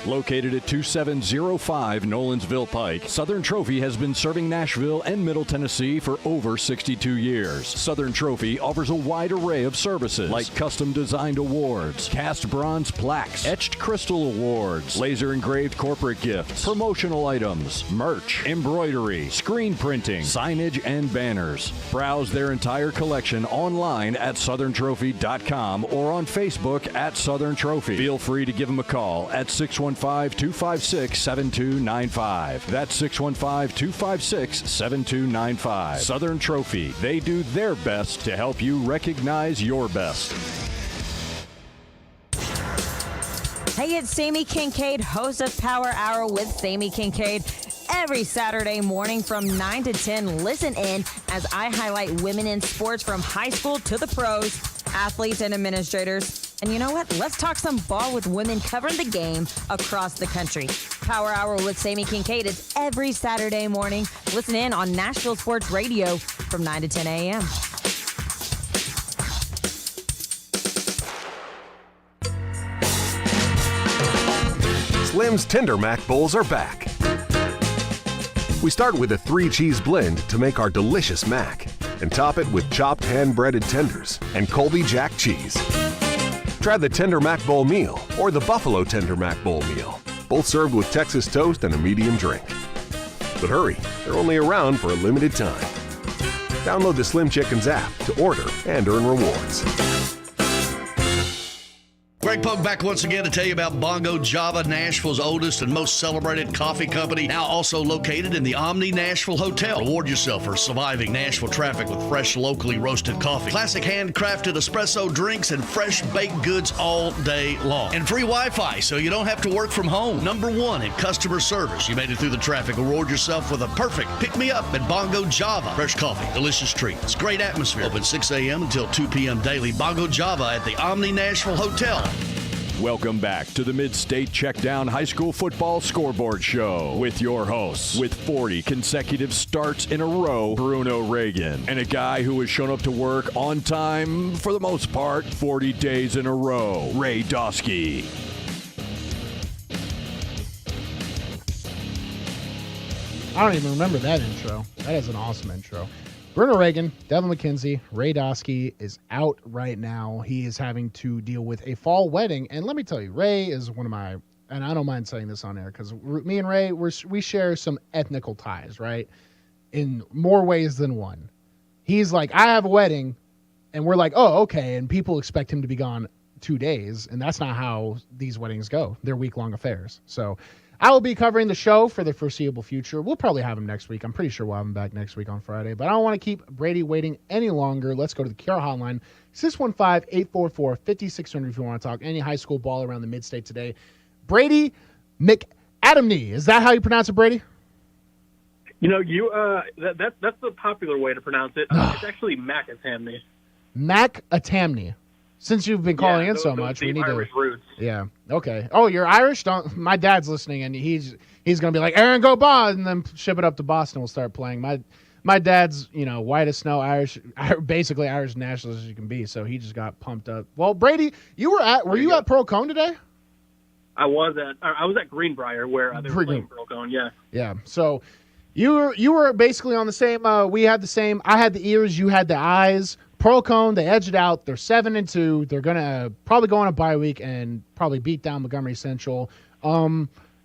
Located at 2705 Nolensville Pike, Southern Trophy has been serving Nashville and Middle Tennessee for over 62 years. Southern Trophy offers a wide array of services like custom designed awards, cast bronze plaques, etched crystal awards, laser engraved corporate gifts, promotional items, merch, embroidery, screen printing, signage, and banners. Browse their entire collection online at southerntrophy.com or on Facebook at Southern Trophy. Feel free to give them a call at 615-256-7295. That's 615-256-7295. Southern Trophy. They do their best to help you recognize your best. Hey, it's Sammy Kincaid, host of Power Hour with Sammy Kincaid. Every Saturday morning from 9 to 10, listen in as I highlight women in sports from high school to the pros, athletes and administrators, And you know what? Let's talk some ball with women covering the game across the country. Power Hour with Sammy Kincaid is every Saturday morning. Listen in on Nashville Sports Radio from 9 to 10 a.m. Slim's Tender Mac Bowls are back. We start with a 3-cheese blend to make our delicious mac and top it with chopped hand-breaded tenders and Colby Jack cheese. Try the Tender Mac Bowl meal or the Buffalo Tender Mac Bowl meal, both served with Texas toast and a medium drink. But hurry, they're only around for a limited time. Download the Slim Chickens app to order and earn rewards. Greg Pogue back once again to tell you about Bongo Java, Nashville's oldest and most celebrated coffee company, now also located in the Omni Nashville Hotel. Reward yourself for surviving Nashville traffic with fresh, locally roasted coffee, classic handcrafted espresso drinks, and fresh baked goods all day long. And free Wi-Fi, so you don't have to work from home. Number 1 in customer service. You made it through the traffic. Reward yourself with a perfect pick-me-up at Bongo Java. Fresh coffee, delicious treats, great atmosphere. Open 6 a.m. until 2 p.m. daily. Bongo Java at the Omni Nashville Hotel. Welcome back to the Mid-State Checkdown High School Football Scoreboard Show with your hosts, with 40 consecutive starts in a row, Bruno Reagan, and a guy who has shown up to work on time for the most part 40 days in a row, Ray Dosky. I don't even remember that intro. That is an awesome intro. Bruno Reagan, Devin McKenzie, Ray Dosky is out right now. He is having to deal with a fall wedding. And let me tell you, Ray is one of my, and I don't mind saying this on air, because me and Ray, we share some ethnical ties, right? In more ways than one. He's like, I have a wedding, and we're like, oh, okay. And people expect him to be gone 2 days. And that's not how these weddings go. They're week-long affairs. So I will be covering the show for the foreseeable future. We'll probably have him next week. I'm pretty sure we'll have him back next week on Friday. But I don't want to keep Brady waiting any longer. Let's go to the Care Hotline, 615-844-5600 if you want to talk any high school ball around the Mid-State today. Brady McAdamney. Is that how you pronounce it, Brady? You know, that's the popular way to pronounce it. It's actually McAtamney. McAtamney. Since you've been calling in so much, we need Irish to. Roots. Yeah. Okay. Oh, you're Irish? Don't. My dad's listening, and he's gonna be like, Aaron, go Boston, and then ship it up to Boston. We'll start playing. My dad's white as snow, Irish, basically Irish nationalist as you can be. So he just got pumped up. Well, Brady, were you at Pearl Cone today? I was at Greenbrier where they were playing Pearl Cone. Yeah. Yeah. So you were basically on the same. We had the same. I had the ears. You had the eyes. Pearl Cone, they edged it out. They're 7-2. They're gonna probably go on a bye week and probably beat down Montgomery Central.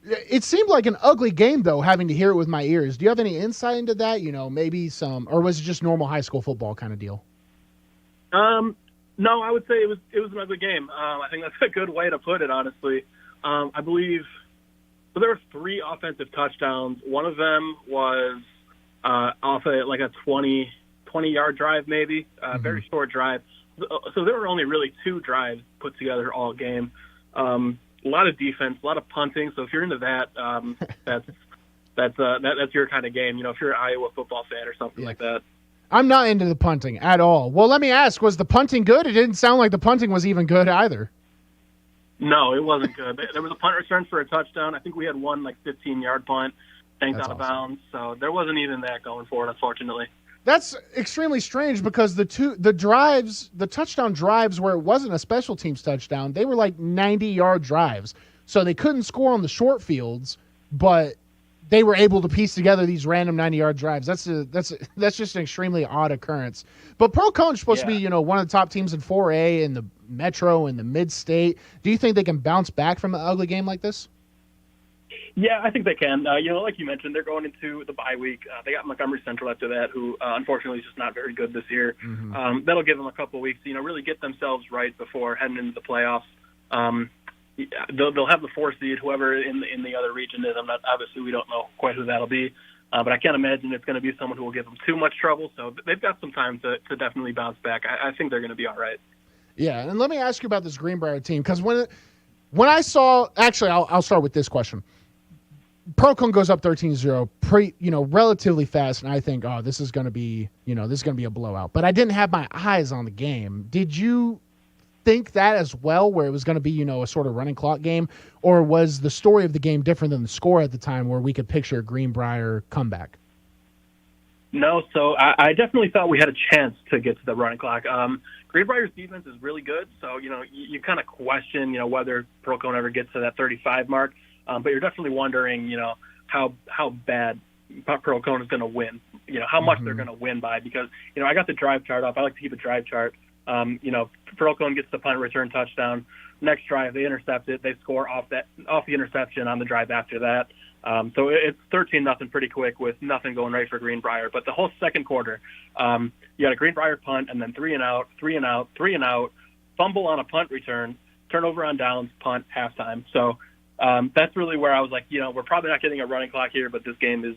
It seemed like an ugly game though, having to hear it with my ears. Do you have any insight into that? Maybe some, or was it just normal high school football kind of deal? No, I would say it was an ugly game. I think that's a good way to put it, honestly. I believe there were 3 offensive touchdowns. One of them was off a 20-yard drive, maybe, very short drive. So there were only really 2 drives put together all game. A lot of defense, a lot of punting. So if you're into that, that's your kind of game. If you're an Iowa football fan or something like that. I'm not into the punting at all. Well, let me ask: was the punting good? It didn't sound like the punting was even good either. No, it wasn't good. There was a punt return for a touchdown. I think we had one 15-yard punt, banked out of bounds. So there wasn't even that going for it, unfortunately. That's extremely strange because the touchdown drives where it wasn't a special teams touchdown, they were 90-yard drives. So they couldn't score on the short fields, but they were able to piece together these random 90-yard drives. That's just an extremely odd occurrence. But Pearl Cone's supposed to be, one of the top teams in 4A in the Metro and the Mid-State. Do you think they can bounce back from an ugly game like this? Yeah, I think they can. Like you mentioned, they're going into the bye week. They got Montgomery Central after that, who unfortunately is just not very good this year. Mm-hmm. That'll give them a couple of weeks to, really get themselves right before heading into the playoffs. They'll have the 4 seed, whoever in the other region is. Obviously, we don't know quite who that'll be, but I can't imagine it's going to be someone who will give them too much trouble. So they've got some time to definitely bounce back. I think they're going to be all right. Yeah, and let me ask you about this Greenbrier team, because when I saw, actually, I'll start with this question. Pearl Cone goes up 13-0, relatively fast, and I think, this is going to be, a blowout. But I didn't have my eyes on the game. Did you think that as well, where it was going to be, a sort of running clock game? Or was the story of the game different than the score at the time where we could picture a Greenbrier comeback? No, so I definitely thought we had a chance to get to the running clock. Greenbrier's defense is really good, so, you kind of question, whether Pearl-Cohn ever gets to that 35 mark. But you're definitely wondering, how bad Pearl-Cohn is going to win, how much they're going to win by. Because, I got the drive chart up. I like to keep a drive chart. Pearl-Cohn gets the punt return touchdown. Next drive, they intercept it. They score off the interception on the drive after that. So it's 13-0 pretty quick with nothing going right for Greenbrier. But the whole second quarter, you got a Greenbrier punt and then 3 and out, fumble on a punt return, turnover on downs, punt, halftime. So that's really where I was like, we're probably not getting a running clock here, but this game is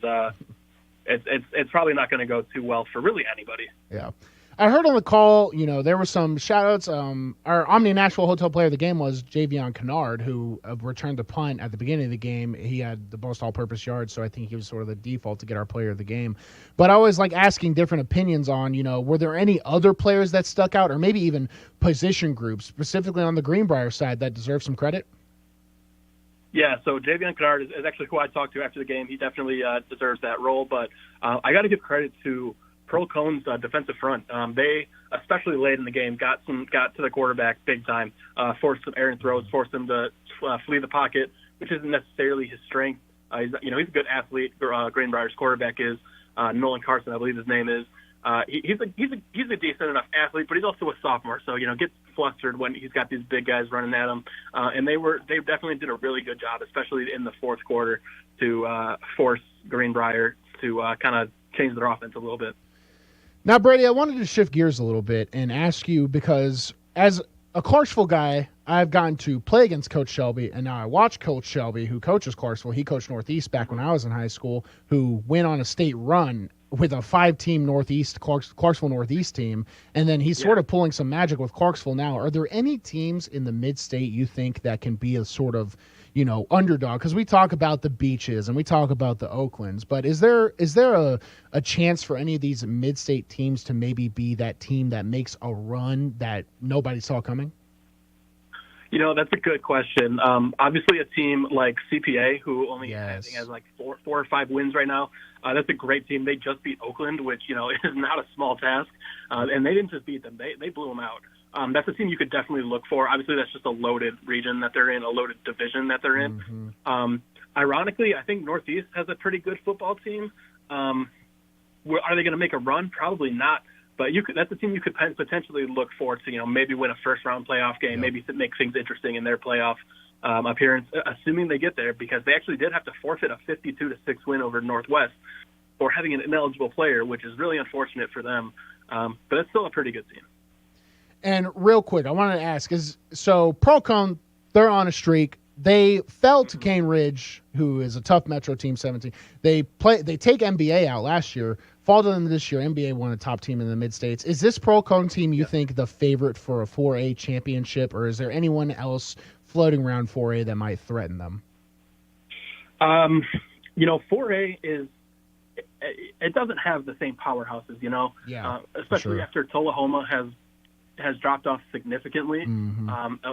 it's probably not going to go too well for really anybody. Yeah. I heard on the call, there were some shout-outs. Our Omni Nashville Hotel player of the game was Javion Kennard, who returned the punt at the beginning of the game. He had the most all-purpose yards, so I think he was sort of the default to get our player of the game. But I always like asking different opinions on, were there any other players that stuck out, or maybe even position groups, specifically on the Greenbrier side, that deserve some credit? Yeah, so Javion Kennard is actually who I talked to after the game. He definitely deserves that role, but I got to give credit to Pearl-Cohn's defensive front. They, especially late in the game, got to the quarterback big time, forced some errant throws, forced him to flee the pocket, which isn't necessarily his strength. He's a good athlete. Greenbrier's quarterback is Nolan Carson, I believe his name is. He's a decent enough athlete, but he's also a sophomore, so gets flustered when he's got these big guys running at him. And they definitely did a really good job, especially in the fourth quarter, to force Greenbrier to kind of change their offense a little bit. Now, Brady, I wanted to shift gears a little bit and ask you, because as a Clarksville guy, I've gotten to play against Coach Shelby, and now I watch Coach Shelby, who coaches Clarksville. He coached Northeast back when I was in high school, who went on a state run with a 5-team Northeast, Clarksville Northeast team, and then he's sort of pulling some magic with Clarksville now. Are there any teams in the mid-state you think that can be a sort of, underdog? Because we talk about the Beaches and we talk about the Oaklands, but is there a chance for any of these mid-state teams to maybe be that team that makes a run that nobody saw coming? That's a good question. Obviously, a team like CPA, who only I think has like four or five wins right now, that's a great team. They just beat Oakland, which is not a small task, and they didn't just beat them; they blew them out. That's a team you could definitely look for. Obviously, that's just a loaded region that they're in, a loaded division that they're in. Ironically, I think Northeast has a pretty good football team. Are they going to make a run? Probably not. But that's a team you could potentially look for to, maybe win a first-round playoff game, maybe make things interesting in their playoff appearance, assuming they get there, because they actually did have to forfeit a 52-6 win over Northwest for having an ineligible player, which is really unfortunate for them. But it's still a pretty good team. And real quick, I wanted to ask, Pearl-Cohn, they're on a streak. They fell to Cane Ridge, who is a tough Metro team, 17. They take MBA out last year, fall to them this year. MBA won a top team in the Mid-States. Is this Pearl-Cohn team, you think, the favorite for a 4A championship, or is there anyone else floating around 4A that might threaten them? 4A is – it doesn't have the same powerhouses, especially after Tullahoma has dropped off significantly.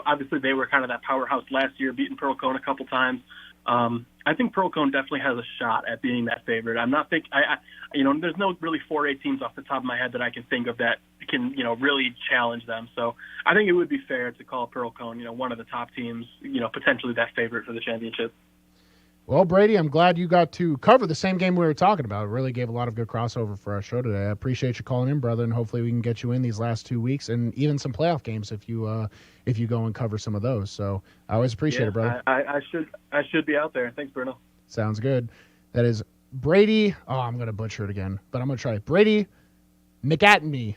Obviously, they were kind of that powerhouse last year, beating Pearl-Cohn a couple times. I think Pearl-Cohn definitely has a shot at being that favorite. There's no really 4A teams off the top of my head that I can think of that can, really challenge them. So I think it would be fair to call Pearl-Cohn, one of the top teams, potentially that favorite for the championship. Well, Brady, I'm glad you got to cover the same game we were talking about. It really gave a lot of good crossover for our show today. I appreciate you calling in, brother, and hopefully we can get you in these last 2 weeks and even some playoff games if you go and cover some of those. So I always appreciate it, brother. I should be out there. Thanks, Bruno. Sounds good. That is Brady. Oh, I'm going to butcher it again, but I'm going to try it. Brady McAtney.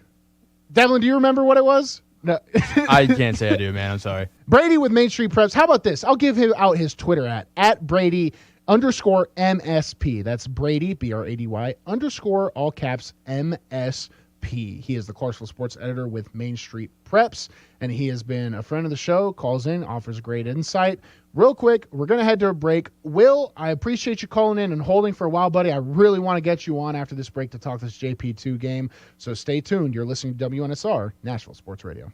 Devlin, do you remember what it was? No. I can't say I do, man. I'm sorry. Brady with Main Street Preps. How about this? I'll give him out his Twitter at Brady_MSP. That's Brady, Brady, _ all caps MSP. He is the Clarksville sports editor with Main Street Preps, and he has been a friend of the show, calls in, offers great insight. Real quick, we're going to head to a break. Will, I appreciate you calling in and holding for a while, buddy. I really want to get you on after this break to talk this JP2 game, so stay tuned. You're listening to WNSR, Nashville Sports Radio.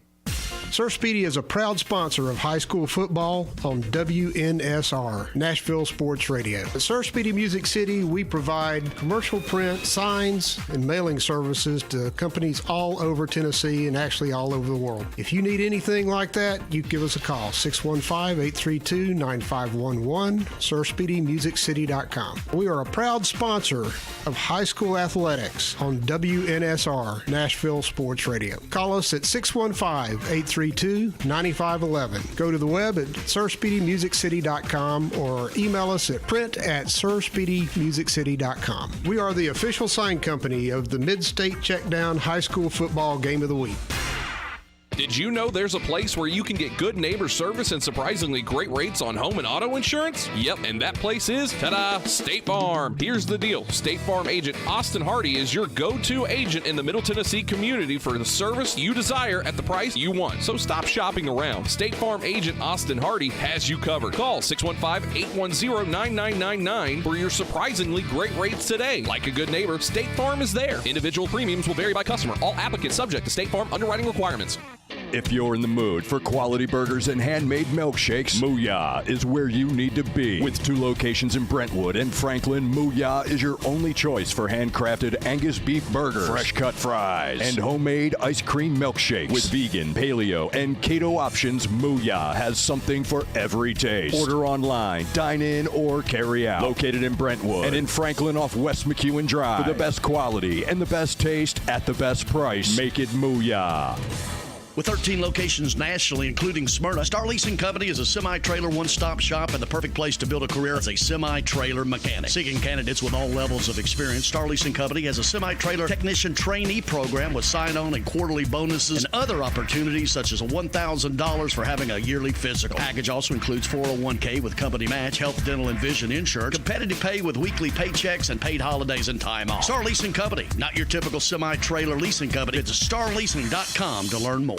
Sir Speedy is a proud sponsor of high school football on WNSR, Nashville Sports Radio. At Sir Speedy Music City, we provide commercial print, signs, and mailing services to companies all over Tennessee and actually all over the world. If you need anything like that, you give us a call, 615-832-9511, SirSpeedyMusicCity.com. We are a proud sponsor of high school athletics on WNSR, Nashville Sports Radio. Call us at 615-832-9511. Go to the web at SirSpeedyMusicCity.com or email us at print@SirSpeedyMusicCity.com. We are the official sign company of the Mid-State Checkdown High School Football Game of the Week. Did you know there's a place where you can get good neighbor service and surprisingly great rates on home and auto insurance? Yep, and that place is, ta-da, State Farm. Here's the deal. State Farm agent Austin Hardy is your go-to agent in the Middle Tennessee community for the service you desire at the price you want. So stop shopping around. State Farm agent Austin Hardy has you covered. Call 615-810-9999 for your surprisingly great rates today. Like a good neighbor, State Farm is there. Individual premiums will vary by customer. All applicants subject to State Farm underwriting requirements. If you're in the mood for quality burgers and handmade milkshakes, Mooyah is where you need to be. With 2 locations in Brentwood and Franklin, Mooyah is your only choice for handcrafted Angus beef burgers, fresh cut fries, and homemade ice cream milkshakes. With vegan, paleo, and keto options, Mooyah has something for every taste. Order online, dine in, or carry out. Located in Brentwood and in Franklin off West McEwen Drive. For the best quality and the best taste at the best price, make it Mooyah. With 13 locations nationally, including Smyrna, Star Leasing Company is a semi-trailer one-stop shop and the perfect place to build a career as a semi-trailer mechanic. Seeking candidates with all levels of experience, Star Leasing Company has a semi-trailer technician trainee program with sign-on and quarterly bonuses and other opportunities such as $1,000 for having a yearly physical. Package also includes 401k with company match, health, dental, and vision insurance, competitive pay with weekly paychecks, and paid holidays and time off. Star Leasing Company, not your typical semi-trailer leasing company. Visit starleasing.com to learn more.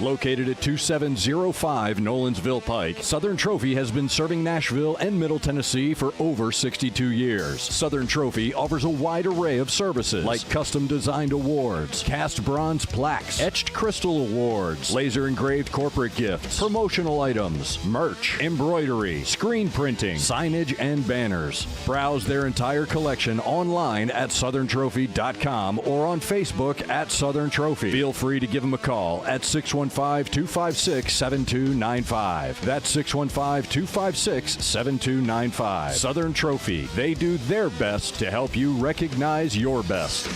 Located at 2705 Nolensville Pike, Southern Trophy has been serving Nashville and Middle Tennessee for over 62 years. Southern Trophy offers a wide array of services like custom designed awards, cast bronze plaques, etched crystal awards, laser engraved corporate gifts, promotional items, merch, embroidery, screen printing, signage, and banners. Browse their entire collection online at southerntrophy.com or on Facebook at Southern Trophy. Feel free to give them a call at 615-256-7295. That's 615-256-7295. Southern Trophy. They do their best to help you recognize your best.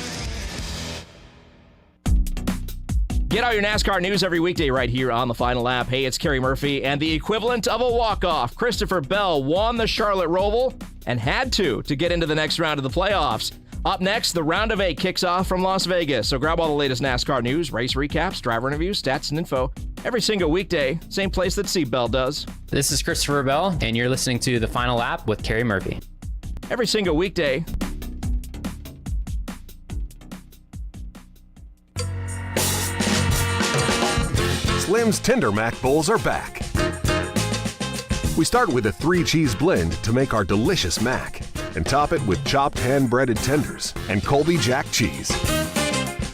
Get all your NASCAR news every weekday right here on The Final Lap. Hey, it's Kerry Murphy, and the equivalent of a walk-off. Christopher Bell won the Charlotte Roval and had to get into the next round of the playoffs. Up next, the round of 8 kicks off from Las Vegas. So grab all the latest NASCAR news, race recaps, driver interviews, stats, and info every single weekday. Same place that Seatbelt does. This is Christopher Bell, and you're listening to The Final Lap with Kerry Murphy. Every single weekday. Slim's Tender Mac Bowls are back. We start with a 3-cheese blend to make our delicious mac and top it with chopped hand-breaded tenders and Colby Jack cheese.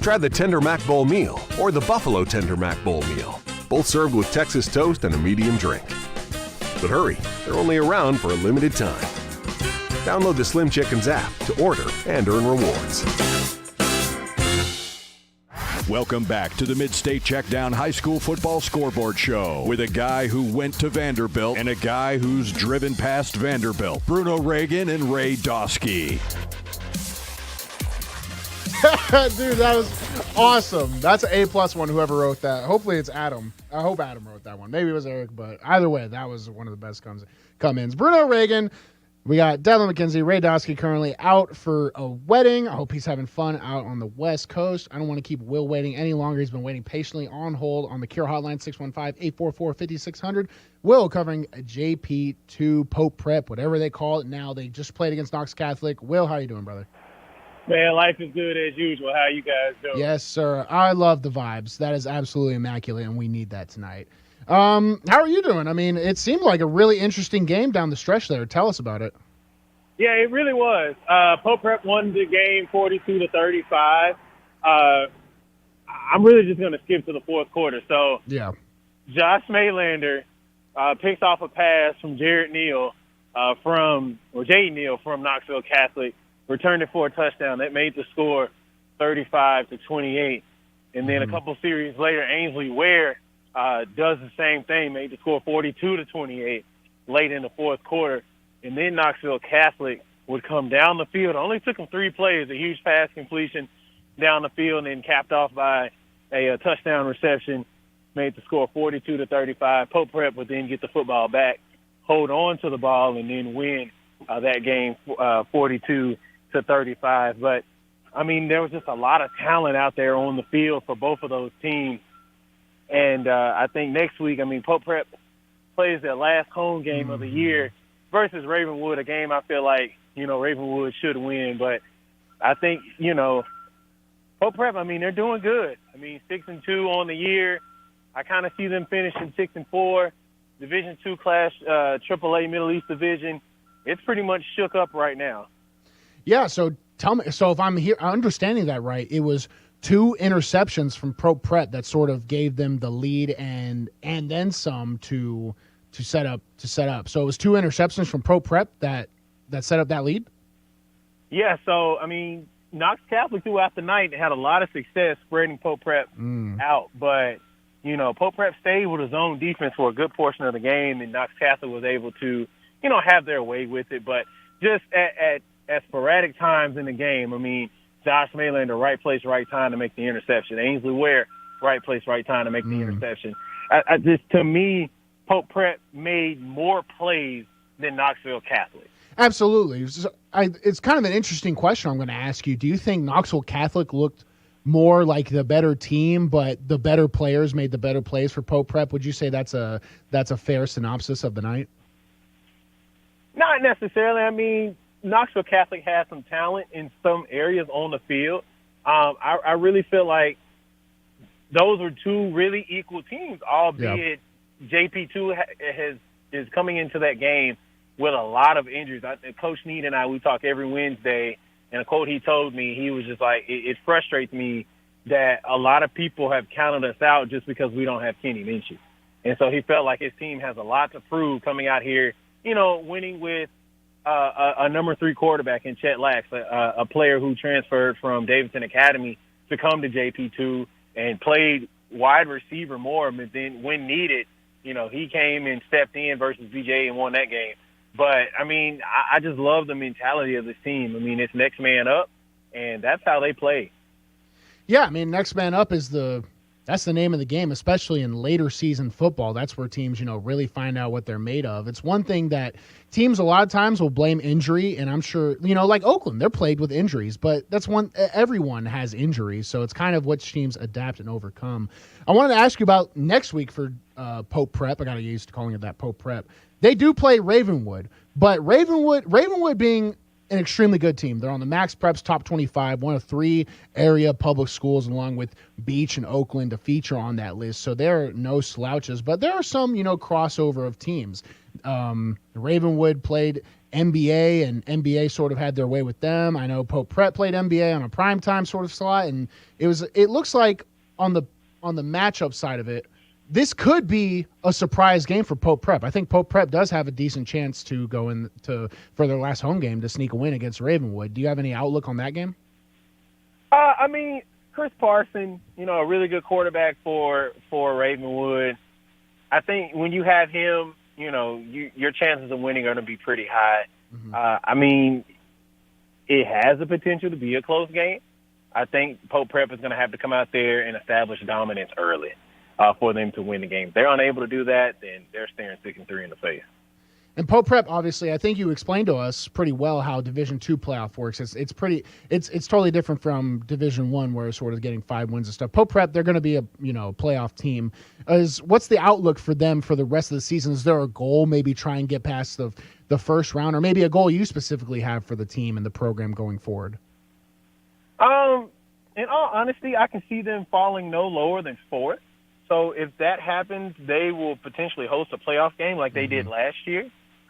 Try the Tender Mac Bowl meal or the Buffalo Tender Mac Bowl meal, both served with Texas toast and a medium drink. But hurry, they're only around for a limited time. Download the Slim Chickens app to order and earn rewards. Welcome back to the Mid-State Checkdown High School Football Scoreboard Show with a guy who went to Vanderbilt and a guy who's driven past Vanderbilt, Bruno Reagan and Ray Dosky. Dude, that was awesome. That's an A+ one, whoever wrote that. Hopefully it's Adam. I hope Adam wrote that one. Maybe it was Eric, but either way, that was one of the best come-ins. Bruno Reagan. We got Devin McKenzie, Ray Dosky currently out for a wedding. I hope he's having fun out on the West Coast. I don't want to keep Will waiting any longer. He's been waiting patiently on hold on the Cure Hotline, 615-844-5600. Will covering JP2 Pope Prep, whatever they call it now. They just played against Knox Catholic. Will, how you doing, brother? Man, life is good as usual. How you guys doing? Yes, sir. I love the vibes. That is absolutely immaculate, and we need that tonight. How are you doing? I mean, it seemed like a really interesting game down the stretch there. Tell us about it. Yeah, it really was. Pope Prep won the game 42-35. I I'm really just going to skip to the fourth quarter. So Yeah. Josh Maylander picks off a pass from Jaden Neal from Knoxville Catholic, returned it for a touchdown. That made the score 35-28. And then a couple series later, Ainsley Ware does the same thing, made the score 42-28 late in the fourth quarter. And then Knoxville Catholic would come down the field. It only took them 3 plays, a huge pass completion down the field, and then capped off by a touchdown reception, made the score 42-35. Pope Prep would then get the football back, hold on to the ball, and then win that game 42-35. But, I mean, there was just a lot of talent out there on the field for both of those teams. And I think next week, I mean, Pope Prep plays their last home game of the year versus Ravenwood, a game I feel like, Ravenwood should win. But I think, Pope Prep, I mean, they're doing good. I mean, 6-2 on the year. I kind of see them finishing 6-4. Division II class, AAA Middle East Division. It's pretty much shook up right now. Yeah, so tell me, so if I'm understanding that right, it was 2 interceptions from Pro Prep that sort of gave them the lead and then some to set up. So it was 2 interceptions from Pro Prep that set up that lead? Yeah, so I mean, Knox Catholic throughout the night had a lot of success spreading Pope Prep out, but Pope Prep stayed with his own defense for a good portion of the game, and Knox Catholic was able to, have their way with it. But just at sporadic times in the game, I mean, Josh Maylander, right place, right time to make the interception. Ainsley Ware, right place, right time to make the interception. To me, Pope Prep made more plays than Knoxville Catholic. Absolutely. It's kind of an interesting question I'm going to ask you. Do you think Knoxville Catholic looked more like the better team, but the better players made the better plays for Pope Prep? Would you say that's a fair synopsis of the night? Not necessarily. I mean, Knoxville Catholic had some talent in some areas on the field. I really feel like those were 2 really equal teams, albeit JP2 is coming into that game with a lot of injuries. Coach Need and I, we talk every Wednesday, and a quote he told me, he was just like, it frustrates me that a lot of people have counted us out just because we don't have Kenny Minshew. And so he felt like his team has a lot to prove coming out here, winning with a number 3 quarterback in Chet Lax, a player who transferred from Davidson Academy to come to JP2 and played wide receiver more, but then when needed, he came and stepped in versus VJ and won that game. But, I mean, I just love the mentality of this team. I mean, it's next man up, and that's how they play. Yeah, I mean, next man up is that's the name of the game, especially in later season football. That's where teams, really find out what they're made of. It's one thing that teams a lot of times will blame injury, and I'm sure, like Oakland, they're plagued with injuries, but everyone has injuries, so it's kind of what teams adapt and overcome. I wanted to ask you about next week for Pope Prep. I got to get used to calling it that, Pope Prep. They do play Ravenwood, but Ravenwood being an extremely good team. They're on the Max Preps Top 25, one of 3 area public schools, along with Beach and Oakland, to feature on that list. So there are no slouches, but there are some, crossover of teams. Ravenwood played NBA, and NBA sort of had their way with them. I know Pope Prep played NBA on a primetime sort of slot, and it looks like on the matchup side of it, this could be a surprise game for Pope Prep. I think Pope Prep does have a decent chance to go for their last home game to sneak a win against Ravenwood. Do you have any outlook on that game? I mean, Chris Parson, a really good quarterback for Ravenwood. I think when you have him, your chances of winning are going to be pretty high. I mean, it has the potential to be a close game. I think Pope Prep is going to have to come out there and establish dominance early for them to win the game. If they're unable to do that, then they're staring 6-3 in the face. And Pope Prep, obviously, I think you explained to us pretty well how Division II playoff works. It's totally different from Division I, where it's sort of getting 5 wins and stuff. Pope Prep, they're going to be a playoff team. What's the outlook for them for the rest of the season? Is there a goal, maybe try and get past the first round, or maybe a goal you specifically have for the team and the program going forward? In all honesty, I can see them falling no lower than 4th. So if that happens, they will potentially host a playoff game like they did last year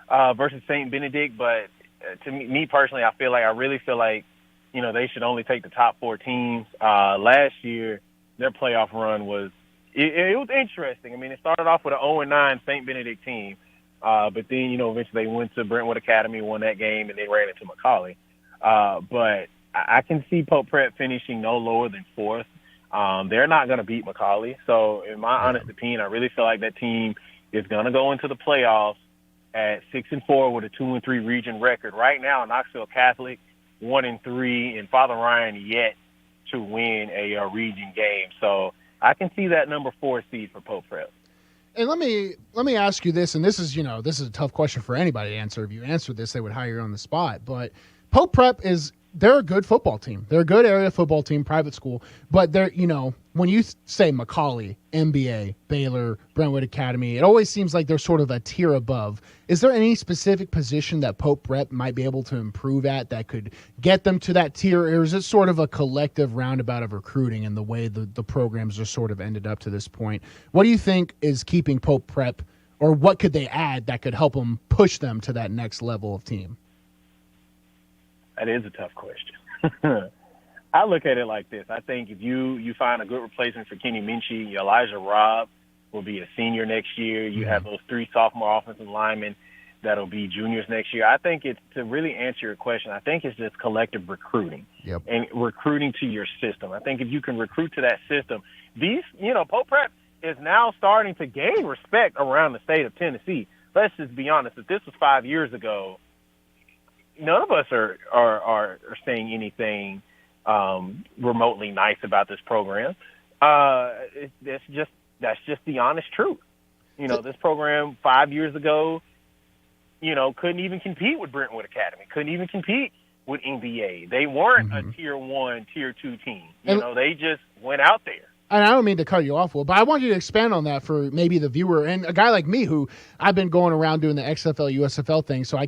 versus St. Benedict. But to me personally, I really feel like, they should only take the top 4 teams. Last year, their playoff run was it was interesting. I mean, it started off with an 0-9 St. Benedict team, but then eventually they went to Brentwood Academy, won that game, and they ran into McCallie. But I can see Pope Prep finishing no lower than 4th. They're not going to beat McCallie. So in my honest opinion, I really feel like that team is going to go into the playoffs at 6-4 with a 2-3 region record. Right now, Knoxville Catholic 1-3, and Father Ryan yet to win a region game. So I can see that number 4 seed for Pope Prep. And let me ask you this, and this is a tough question for anybody to answer. If you answer this, they would hire you on the spot. But Pope Prep they're a good football team. They're a good area football team, private school. But they're, when you say McCallie, MBA, Baylor, Brentwood Academy, it always seems like they're sort of a tier above. Is there any specific position that Pope Prep might be able to improve at that could get them to that tier? Or is it sort of a collective roundabout of recruiting and the way the programs are sort of ended up to this point? What do you think is keeping Pope Prep, or what could they add that could help them push them to that next level of team? That is a tough question. I look at it like this. I think if you find a good replacement for Kenny Minchie, Elijah Robb will be a senior next year. You have those 3 sophomore offensive linemen that'll be juniors next year. I think it's, to really answer your question, I think it's just collective recruiting and recruiting to your system. I think if you can recruit to that system, Pope Prep is now starting to gain respect around the state of Tennessee. Let's just be honest. If this was 5 years ago, none of us are saying anything remotely nice about this program. That's just the honest truth. This program 5 years ago, couldn't even compete with Brentwood Academy, couldn't even compete with NBA. They weren't a tier 1, tier 2 team. They just went out there. And I don't mean to cut you off, Will, but I want you to expand on that for maybe the viewer and a guy like me who I've been going around doing the XFL, USFL thing. So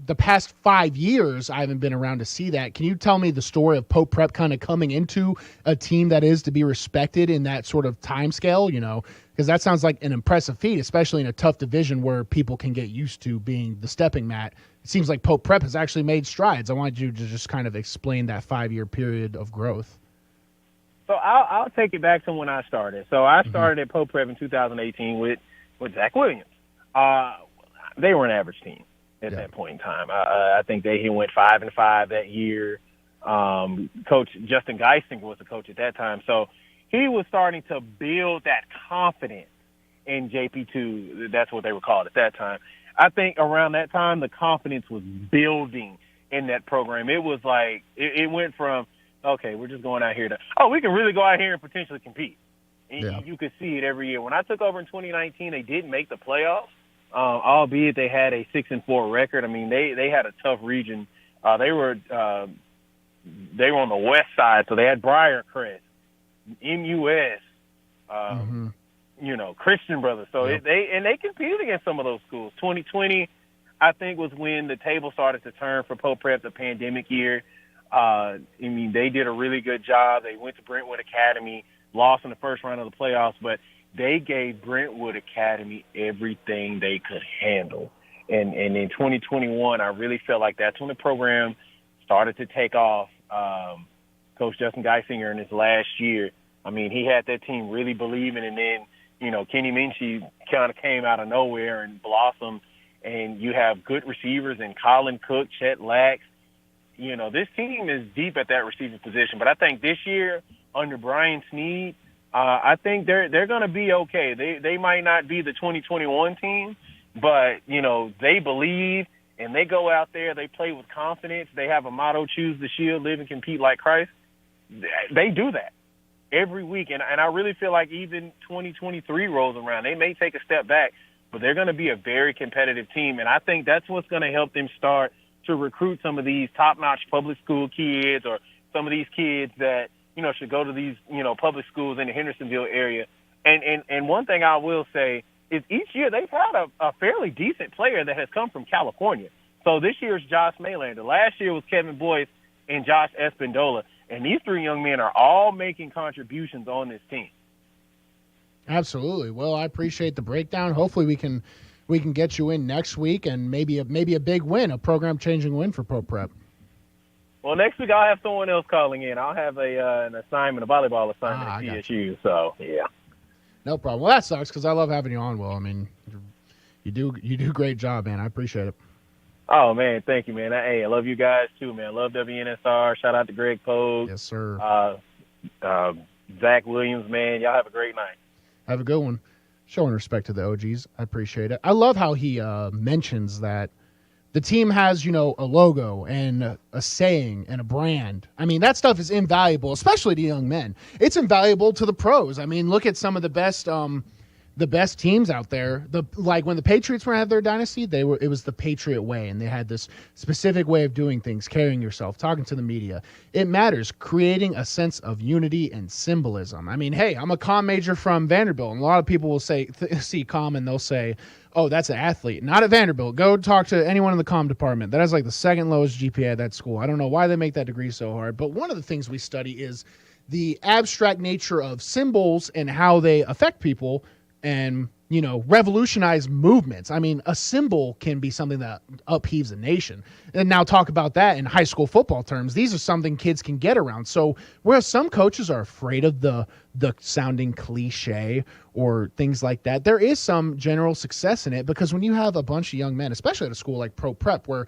the past 5 years, I haven't been around to see that. Can you tell me the story of Pope Prep kind of coming into a team that is to be respected in that sort of time scale? Because that sounds like an impressive feat, especially in a tough division where people can get used to being the stepping mat. It seems like Pope Prep has actually made strides. I wanted you to just kind of explain that 5-year period of growth. So I'll take it back to when I started. So I started at Pope Prep in 2018 with Zach Williams. They were an average team at that point in time. I think he went 5-5 that year. Coach Justin Geisinger was the coach at that time. So he was starting to build that confidence in JP2. That's what they were called at that time. I think around that time, the confidence was building in that program. It was like it went from, okay, we're just going out here we can really go out here and potentially compete. And you could see it every year. When I took over in 2019, they didn't make the playoffs, albeit they had a 6-4 record. I mean, they had a tough region. They were on the west side, so they had Briarcrest, MUS, Christian Brothers. So they competed against some of those schools. 2020, I think, was when the table started to turn for Pope Prep, the pandemic year. They did a really good job. They went to Brentwood Academy, lost in the first round of the playoffs, but they gave Brentwood Academy everything they could handle. And in 2021, I really felt like that's when the program started to take off. Coach Justin Geisinger in his last year, he had that team really believing, and then, Kenny Minchie kind of came out of nowhere and blossomed, and you have good receivers in Colin Cook, Chet Lax. This team is deep at that receiver position, but I think this year under Brian Sneed, I think they're going to be okay. They might not be the 2021 team, but they believe and they go out there. They play with confidence. They have a motto: choose the shield, live and compete like Christ. They do that every week, and I really feel like even 2023 rolls around, they may take a step back, but they're going to be a very competitive team, and I think that's what's going to help them start to recruit some of these top-notch public school kids, or some of these kids that, should go to these, public schools in the Hendersonville area. And one thing I will say is each year they've had a fairly decent player that has come from California. So this year is Josh Maylander. Last year was Kevin Boyce and Josh Espindola. And these 3 young men are all making contributions on this team. Absolutely. Well, I appreciate the breakdown. Hopefully we can get you in next week, and maybe a big win, a program-changing win for Pope Prep. Well, next week I'll have someone else calling in. I'll have an assignment, a volleyball assignment at TSU. So, yeah. No problem. Well, that sucks because I love having you on, Will. I mean, you do a great job, man. I appreciate it. Oh, man, thank you, man. Hey, I love you guys, too, man. Love WNSR. Shout out to Greg Pogue. Yes, sir. Zach Williams, man. Y'all have a great night. Have a good one. Showing respect to the OGs. I appreciate it. I love how he mentions that the team has, a logo and a saying and a brand. I mean, that stuff is invaluable, especially to young men. It's invaluable to the pros. I mean, look at some of the best teams out there. Like when the Patriots were to have their dynasty, it was the Patriot way, and they had this specific way of doing things, carrying yourself, talking to the media. It matters, creating a sense of unity and symbolism. I mean, hey, I'm a comm major from Vanderbilt, and a lot of people will see comm and they'll say, oh, that's an athlete. Not at Vanderbilt. Go talk to anyone in the comm department. That has like the second lowest GPA at that school. I don't know why they make that degree so hard, but one of the things we study is the abstract nature of symbols and how they affect people and, revolutionize movements. I mean, a symbol can be something that upheaves a nation. And now talk about that in high school football terms. These are something kids can get around. So whereas some coaches are afraid of the sounding cliche or things like that, there is some general success in it because when you have a bunch of young men, especially at a school like Pro Prep, where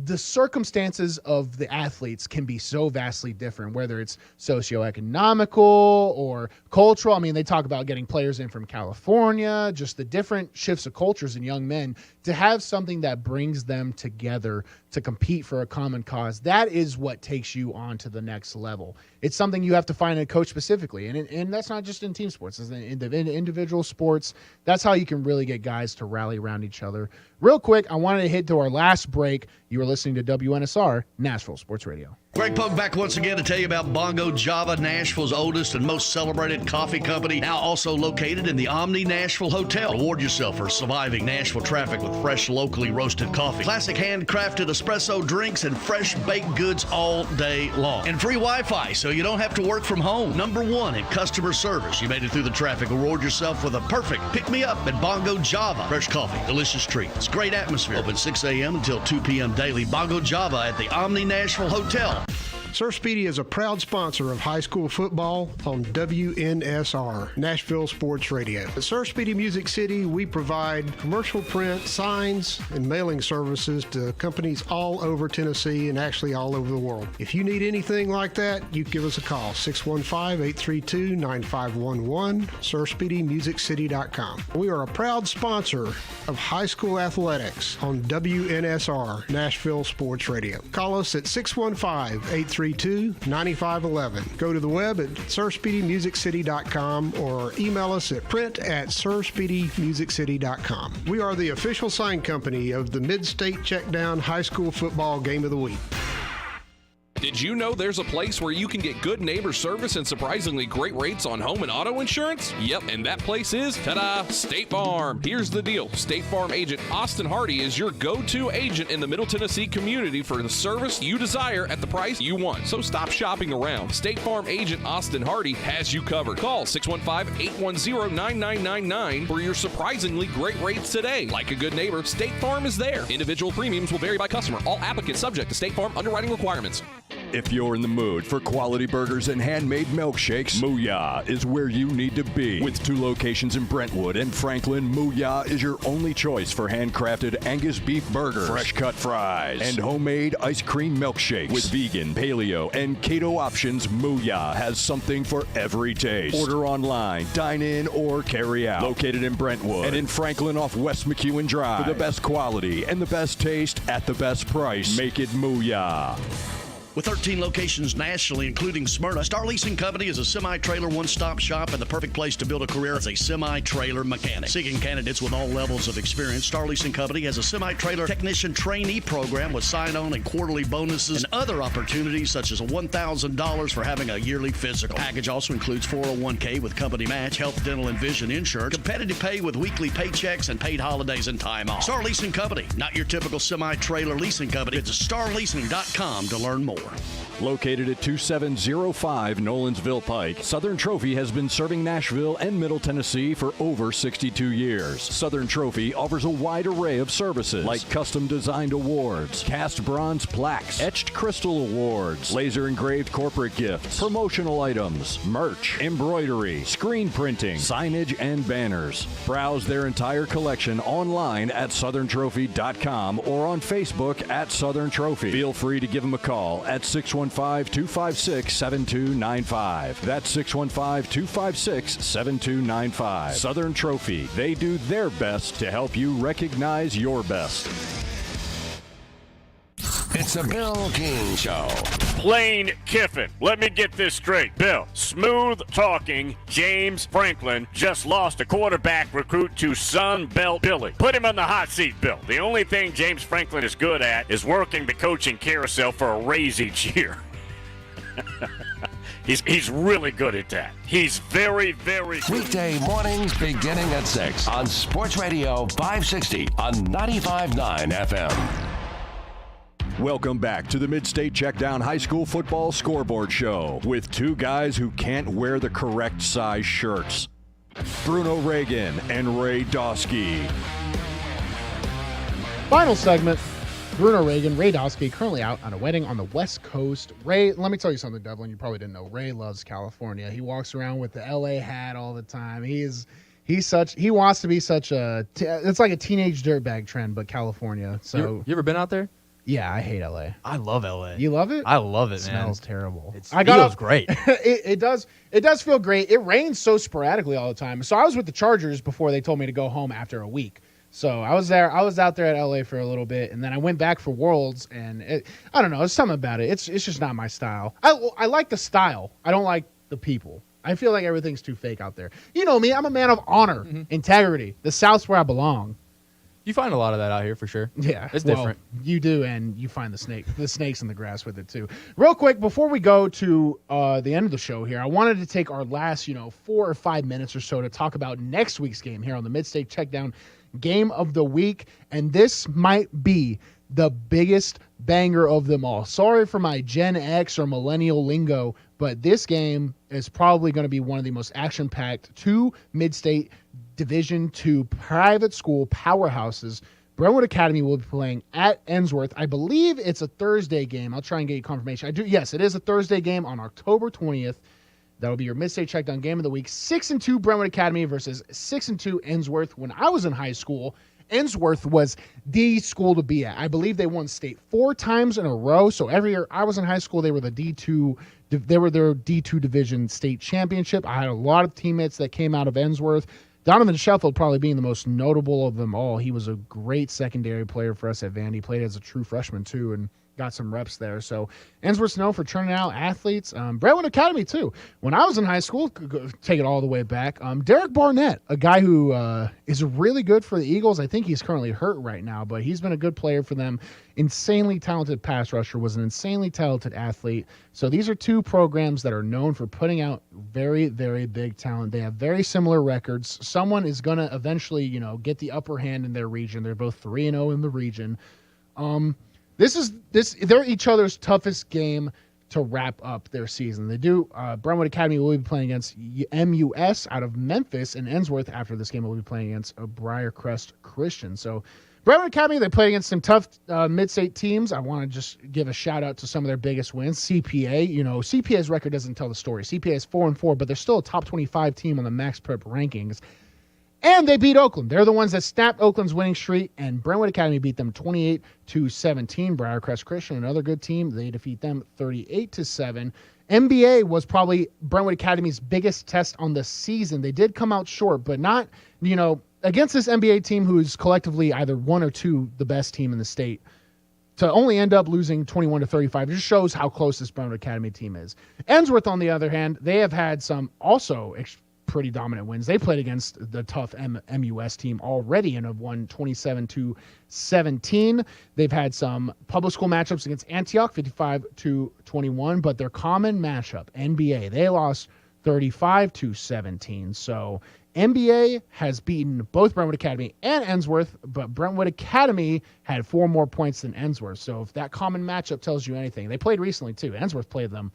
the circumstances of the athletes can be so vastly different, whether it's socioeconomical or cultural. I mean, they talk about getting players in from California, just the different shifts of cultures in young men, to have something that brings them together to compete for a common cause. That is what takes you on to the next level. It's something you have to find in a coach specifically. And that's not just in team sports, it's in individual sports. That's how you can really get guys to rally around each other. Real quick, I wanted to hit to our last break. You were listening to WNSR, Nashville Sports Radio. Greg Pogue back once again to tell you about Bongo Java, Nashville's oldest and most celebrated coffee company, now also located in the Omni Nashville Hotel. Reward yourself for surviving Nashville traffic with fresh, locally roasted coffee, classic handcrafted espresso drinks, and fresh baked goods all day long. And free Wi-Fi so you don't have to work from home. Number one in customer service. You made it through the traffic. Reward yourself with a perfect pick-me-up at Bongo Java. Fresh coffee, delicious treats, great atmosphere. Open 6 a.m. until 2 p.m. daily. Bongo Java at the Omni Nashville Hotel. Sir Speedy is a proud sponsor of high school football on WNSR, Nashville Sports Radio. At Sir Speedy Music City, we provide commercial print, signs, and mailing services to companies all over Tennessee and actually all over the world. If you need anything like that, you give us a call, 615-832-9511, SirSpeedyMusicCity.com. We are a proud sponsor of high school athletics on WNSR, Nashville Sports Radio. Call us at 615-832-9511. Go to the web at SirSpeedyMusicCity.com or email us at print@SirSpeedyMusicCity.com. We are the official sign company of the Mid-State Checkdown High School Football Game of the Week. Did you know there's a place where you can get good neighbor service and surprisingly great rates on home and auto insurance? Yep, and that place is, ta-da, State Farm. Here's the deal. State Farm agent Austin Hardy is your go-to agent in the Middle Tennessee community for the service you desire at the price you want. So stop shopping around. State Farm agent Austin Hardy has you covered. Call 615-810-9999 for your surprisingly great rates today. Like a good neighbor, State Farm is there. Individual premiums will vary by customer. All applicants subject to State Farm underwriting requirements. If you're in the mood for quality burgers and handmade milkshakes, Mooyah is where you need to be. With 2 locations in Brentwood and Franklin, Mooyah is your only choice for handcrafted Angus beef burgers, fresh cut fries, and homemade ice cream milkshakes. With vegan, paleo, and keto options, Mooyah has something for every taste. Order online, dine in, or carry out. Located in Brentwood and in Franklin off West McEwen Drive. For the best quality and the best taste at the best price, make it Mooyah. With 13 locations nationally, including Smyrna, Star Leasing Company is a semi-trailer one-stop shop and the perfect place to build a career as a semi-trailer mechanic. Seeking candidates with all levels of experience, Star Leasing Company has a semi-trailer technician trainee program with sign-on and quarterly bonuses and other opportunities such as $1,000 for having a yearly physical. The package also includes 401k with company match, health, dental, and vision insurance, competitive pay with weekly paychecks, and paid holidays and time off. Star Leasing Company, not your typical semi-trailer leasing company. Visit starleasing.com to learn more. Located at 2705 Nolensville Pike, Southern Trophy has been serving Nashville and Middle Tennessee for over 62 years. Southern Trophy offers a wide array of services like custom designed awards, cast bronze plaques, etched crystal awards, laser engraved corporate gifts, promotional items, merch, embroidery, screen printing, signage, and banners. Browse their entire collection online at southerntrophy.com or on Facebook at Southern Trophy. Feel free to give them a call at 615-256-7295. That's 615-256-7295. Southern Trophy. They do their best to help you recognize your best. It's the Bill King Show. Lane Kiffin. Let me get this straight. Bill, smooth-talking James Franklin just lost a quarterback recruit to Sun Belt Billy. Put him on the hot seat, Bill. The only thing James Franklin is good at is working the coaching carousel for a raise each year. He's really good at that. He's very, very good. Weekday mornings beginning at 6 on Sports Radio 560 on 95.9 FM. Welcome back to the Mid-State Checkdown High School Football Scoreboard Show with two guys who can't wear the correct size shirts. Bruno Reagan and Ray Dosky. Final segment. Bruno Reagan, Ray Dosky, currently out on a wedding on the West Coast. Ray, let me tell you something, Devlin, you probably didn't know. Ray loves California. He walks around with the LA hat all the time. He wants to be such it's like a teenage dirtbag trend, but California. So you ever been out there? Yeah, I hate LA. I love LA. You love it? I love it, man. It smells terrible. It feels great. It does feel great. It rains so sporadically all the time. So I was with the Chargers before they told me to go home after a week. So I was out there at LA for a little bit, and then I went back for Worlds, and I don't know, there's something about it. It's just not my style. I like the style. I don't like the people. I feel like everything's too fake out there. You know me, I'm a man of honor, integrity. The South's where I belong. You find a lot of that out here for sure. Yeah, it's different. You do, and you find the snakes in the grass with it too. Real quick, before we go to the end of the show here, I wanted to take our last 4 or 5 minutes or so to talk about next week's game here on the Mid-State Checkdown Game of the Week, and this might be the biggest banger of them all. Sorry for my Gen X or millennial lingo, but this game is probably going to be one of the most action-packed two Mid-State Division II private school powerhouses. Brentwood Academy will be playing at Ensworth. I believe it's a Thursday game. I'll try and get you confirmation. Yes, it is a Thursday game on October 20th. That'll be your Mid-State Checkdown Game of the Week. 6-2 Brentwood Academy versus 6-2 Ensworth. When I was in high school, Ensworth was the school to be at. I believe they won state 4 times in a row. So every year I was in high school, they were the D2. They were their D2 division state championship. I had a lot of teammates that came out of Ensworth. Donovan Sheffield probably being the most notable of them all. He was a great secondary player for us at Vandy. Played as a true freshman too, and got some reps there. So Ensworth's known for turning out athletes. Brentwood Academy too. When I was in high school, take it all the way back, Derek Barnett, a guy who is really good for the Eagles. I think he's currently hurt right now, but he's been a good player for them. Insanely talented pass rusher, was an insanely talented athlete. So these are two programs that are known for putting out very, very big talent. They have very similar records. Someone is going to eventually, get the upper hand in their region. They're both 3-0 in the region. They're each other's toughest game to wrap up their season. They do. Brentwood Academy will be playing against MUS out of Memphis, and Ensworth after this game will be playing against Briarcrest Christian. So Brentwood Academy, they play against some tough mid-state teams. I want to just give a shout out to some of their biggest wins. CPA, CPA's record doesn't tell the story. CPA is 4-4, but they're still a top 25 team on the Max Prep rankings. And they beat Oakland. They're the ones that snapped Oakland's winning streak, and Brentwood Academy beat them 28-17. Briarcrest Christian, another good team, they defeat them 38-7. NBA was probably Brentwood Academy's biggest test on the season. They did come out short, but not, against this NBA team who's collectively either 1 or 2 the best team in the state. To only end up losing 21-35 just shows how close this Brentwood Academy team is. Ensworth, on the other hand, they have had some also pretty dominant wins. They played against the tough MUS team already and have won 27-17. They've had some public school matchups against Antioch, 55-21, but their common matchup, NBA, they lost 35-17. So NBA has beaten both Brentwood Academy and Ensworth, but Brentwood Academy had 4 more points than Ensworth. So if that common matchup tells you anything, they played recently too. Ensworth played them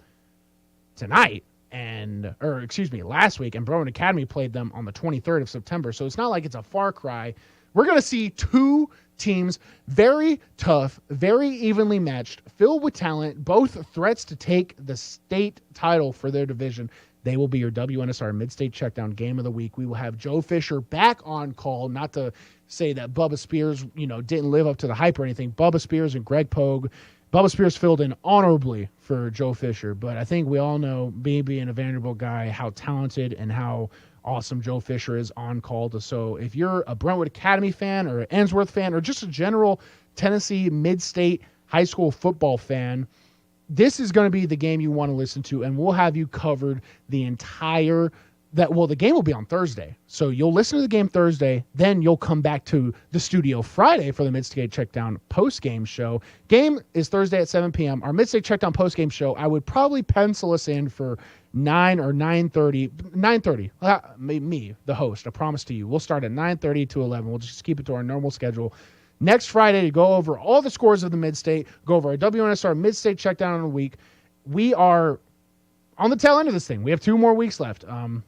tonight last week, and Brentwood Academy played them on the 23rd of September. So it's not like it's a far cry. We're going to see 2 teams, very tough, very evenly matched, filled with talent, both threats to take the state title for their division. They will be your WNSR Mid-State Checkdown Game of the Week. We will have Joe Fisher back on call, not to say that Bubba Spears, didn't live up to the hype or anything. Bubba Spears and Greg Pogue. Bubba Spears filled in honorably for Joe Fisher, but I think we all know, being a Vanderbilt guy, how talented and how awesome Joe Fisher is on call. So if you're a Brentwood Academy fan or an Ensworth fan or just a general Tennessee Mid-State high school football fan, this is going to be the game you want to listen to, and we'll have you covered the entire the game will be on Thursday. So you'll listen to the game Thursday, then you'll come back to the studio Friday for the Mid-State Checkdown post-game show. Game is Thursday at 7 p.m. Our Mid-State Checkdown post-game show, I would probably pencil us in for 9 or 9:30. 9:30. Me, the host, I promise to you. We'll start at 9:30 to 11. We'll just keep it to our normal schedule. Next Friday to go over all the scores of the Mid-State, go over our WNSR Mid-State Checkdown in a week. We are on the tail end of this thing. We have 2 more weeks left.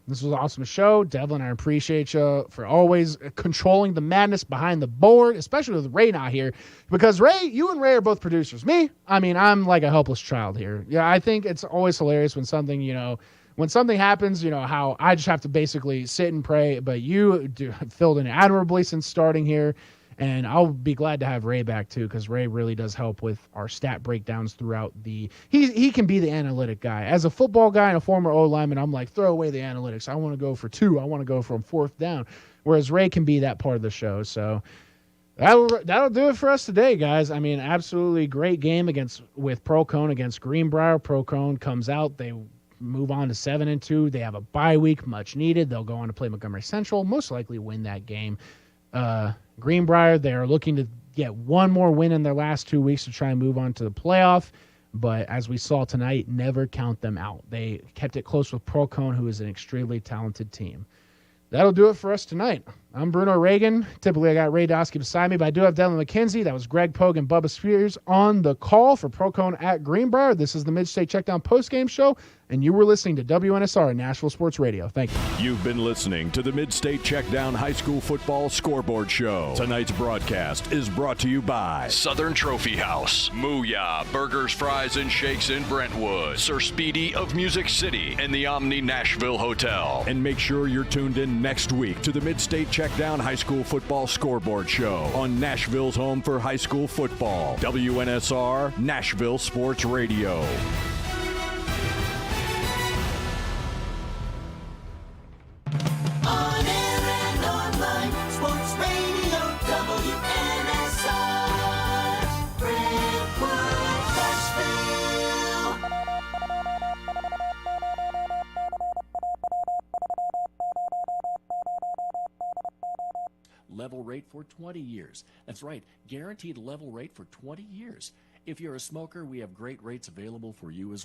This was an awesome show. Devlin, I appreciate you for always controlling the madness behind the board, especially with Ray not here. Because Ray, you and Ray are both producers. I'm like a helpless child here. Yeah, I think it's always hilarious when something, when something happens, how I just have to basically sit and pray. But you filled in admirably since starting here. And I'll be glad to have Ray back too, because Ray really does help with our stat breakdowns throughout he can be the analytic guy. As a football guy and a former O lineman, I'm like, throw away the analytics. I want to go for 2. I want to go from 4th down. Whereas Ray can be that part of the show. So that'll do it for us today, guys. Absolutely great game with Procone against Greenbrier. Procone comes out. They move on to 7-2. They have a bye week, much needed. They'll go on to play Montgomery Central, most likely win that game. Greenbrier, they are looking to get 1 more win in their last 2 weeks to try and move on to the playoff. But as we saw tonight, never count them out. They kept it close with Procone, who is an extremely talented team. That'll do it for us tonight. I'm Bruno Reagan. Typically, I got Ray Dosky beside me, but I do have Devlin McKenzie. That was Greg Pogue and Bubba Spears on the call for Procone at Greenbrier. This is the Mid-State Checkdown postgame show, and you were listening to WNSR Nashville Sports Radio. Thank you. You've been listening to the Mid-State Checkdown High School Football Scoreboard Show. Tonight's broadcast is brought to you by Southern Trophy House, Mooyah Burgers, Fries, and Shakes in Brentwood, Sir Speedy of Music City, and the Omni Nashville Hotel. And make sure you're tuned in next week to the Mid-State Checkdown High School Football Scoreboard Show on Nashville's home for high school football, WNSR Nashville Sports Radio. On air and online, Sports Radio, WNSR, Brentwood, Nashville. Level rate for 20 years. That's right, guaranteed level rate for 20 years. If you're a smoker, we have great rates available for you as well.